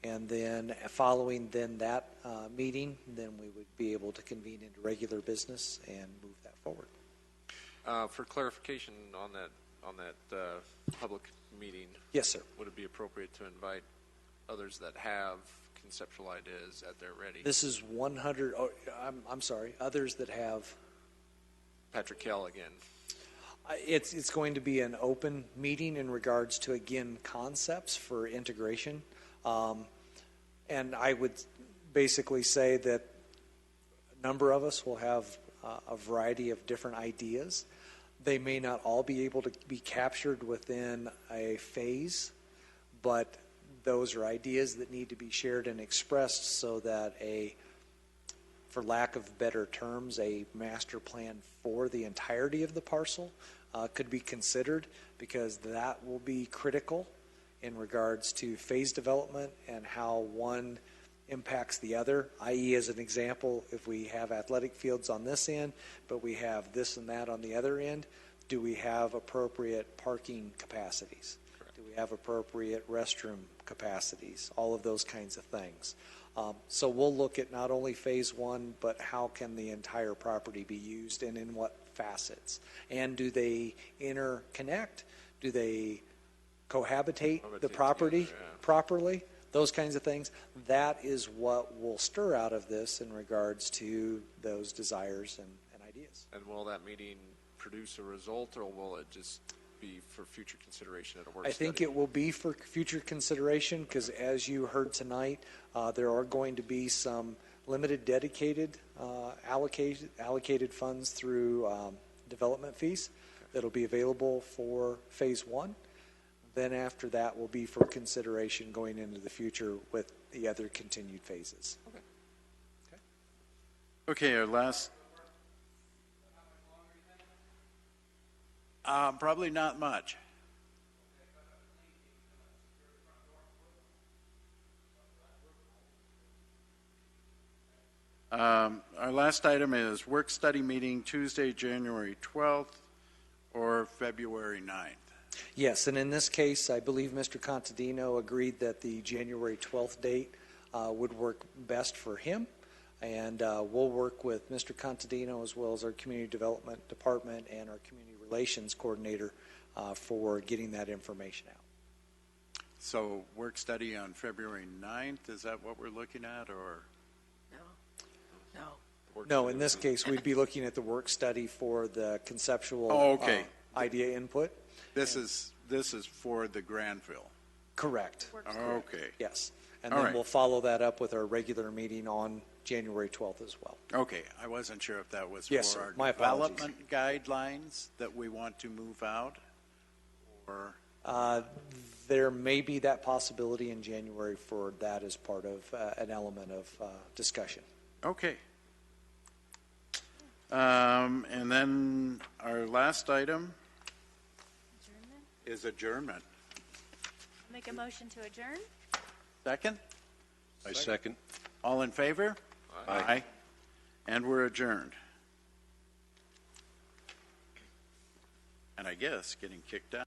And then following then that meeting, then we would be able to convene into regular business and move that forward. For clarification on that public meeting, Yes, sir. would it be appropriate to invite others that have conceptual ideas at their ready? This is 100, I'm sorry, others that have, Patrick Kell again. it's going to be an open meeting in regards to, again, concepts for integration. And I would basically say that a number of us will have a variety of different ideas. They may not all be able to be captured within a phase, but those are ideas that need to be shared and expressed so that for lack of better terms, a master plan for the entirety of the parcel could be considered, because that will be critical in regards to phase development and how one impacts the other, i.e. as an example, if we have athletic fields on this end, but we have this and that on the other end, do we have appropriate parking capacities? Correct. Do we have appropriate restroom capacities? All of those kinds of things. So we'll look at not only phase 1, but how can the entire property be used and in what facets? And do they interconnect? Do they cohabitate the property together, yeah. properly? those kinds of things. That is what will stir out of this in regards to those desires and ideas. And will that meeting produce a result, or will it just be for future consideration at a work I study? think it will be for future consideration because, as you heard tonight, there are going to be some limited dedicated allocated funds through development fees that'll be available for phase one. Then after that will be for consideration going into the future with the other continued phases. Okay, our last. Probably not much. Our last item is work study meeting Tuesday, January 12th or February 9th. Yes, and in this case, I believe Mr. Contadino agreed that the January 12th date would work best for him. And we'll work with Mr. Contadino as well as our Community Development Department and our Community Relations Coordinator for getting that information out. So work study on February 9th, is that what we're looking at, or? No. No, in this case, we'd be looking at the work study for the conceptual okay. idea input. This is for the Granville. Correct. Okay. Yes. And All then right. we'll follow that up with our regular meeting on January 12th as well. Okay, I wasn't sure if that was Yes, for sir. our My apologies. development guidelines that we want to move out, or? There may be that possibility in January for that as part of an element of discussion. Okay. And then our last item Adjournment? is adjournment. Make a motion to adjourn? Second? I second. All in favor? Aye. And we're adjourned. And I guess getting kicked out.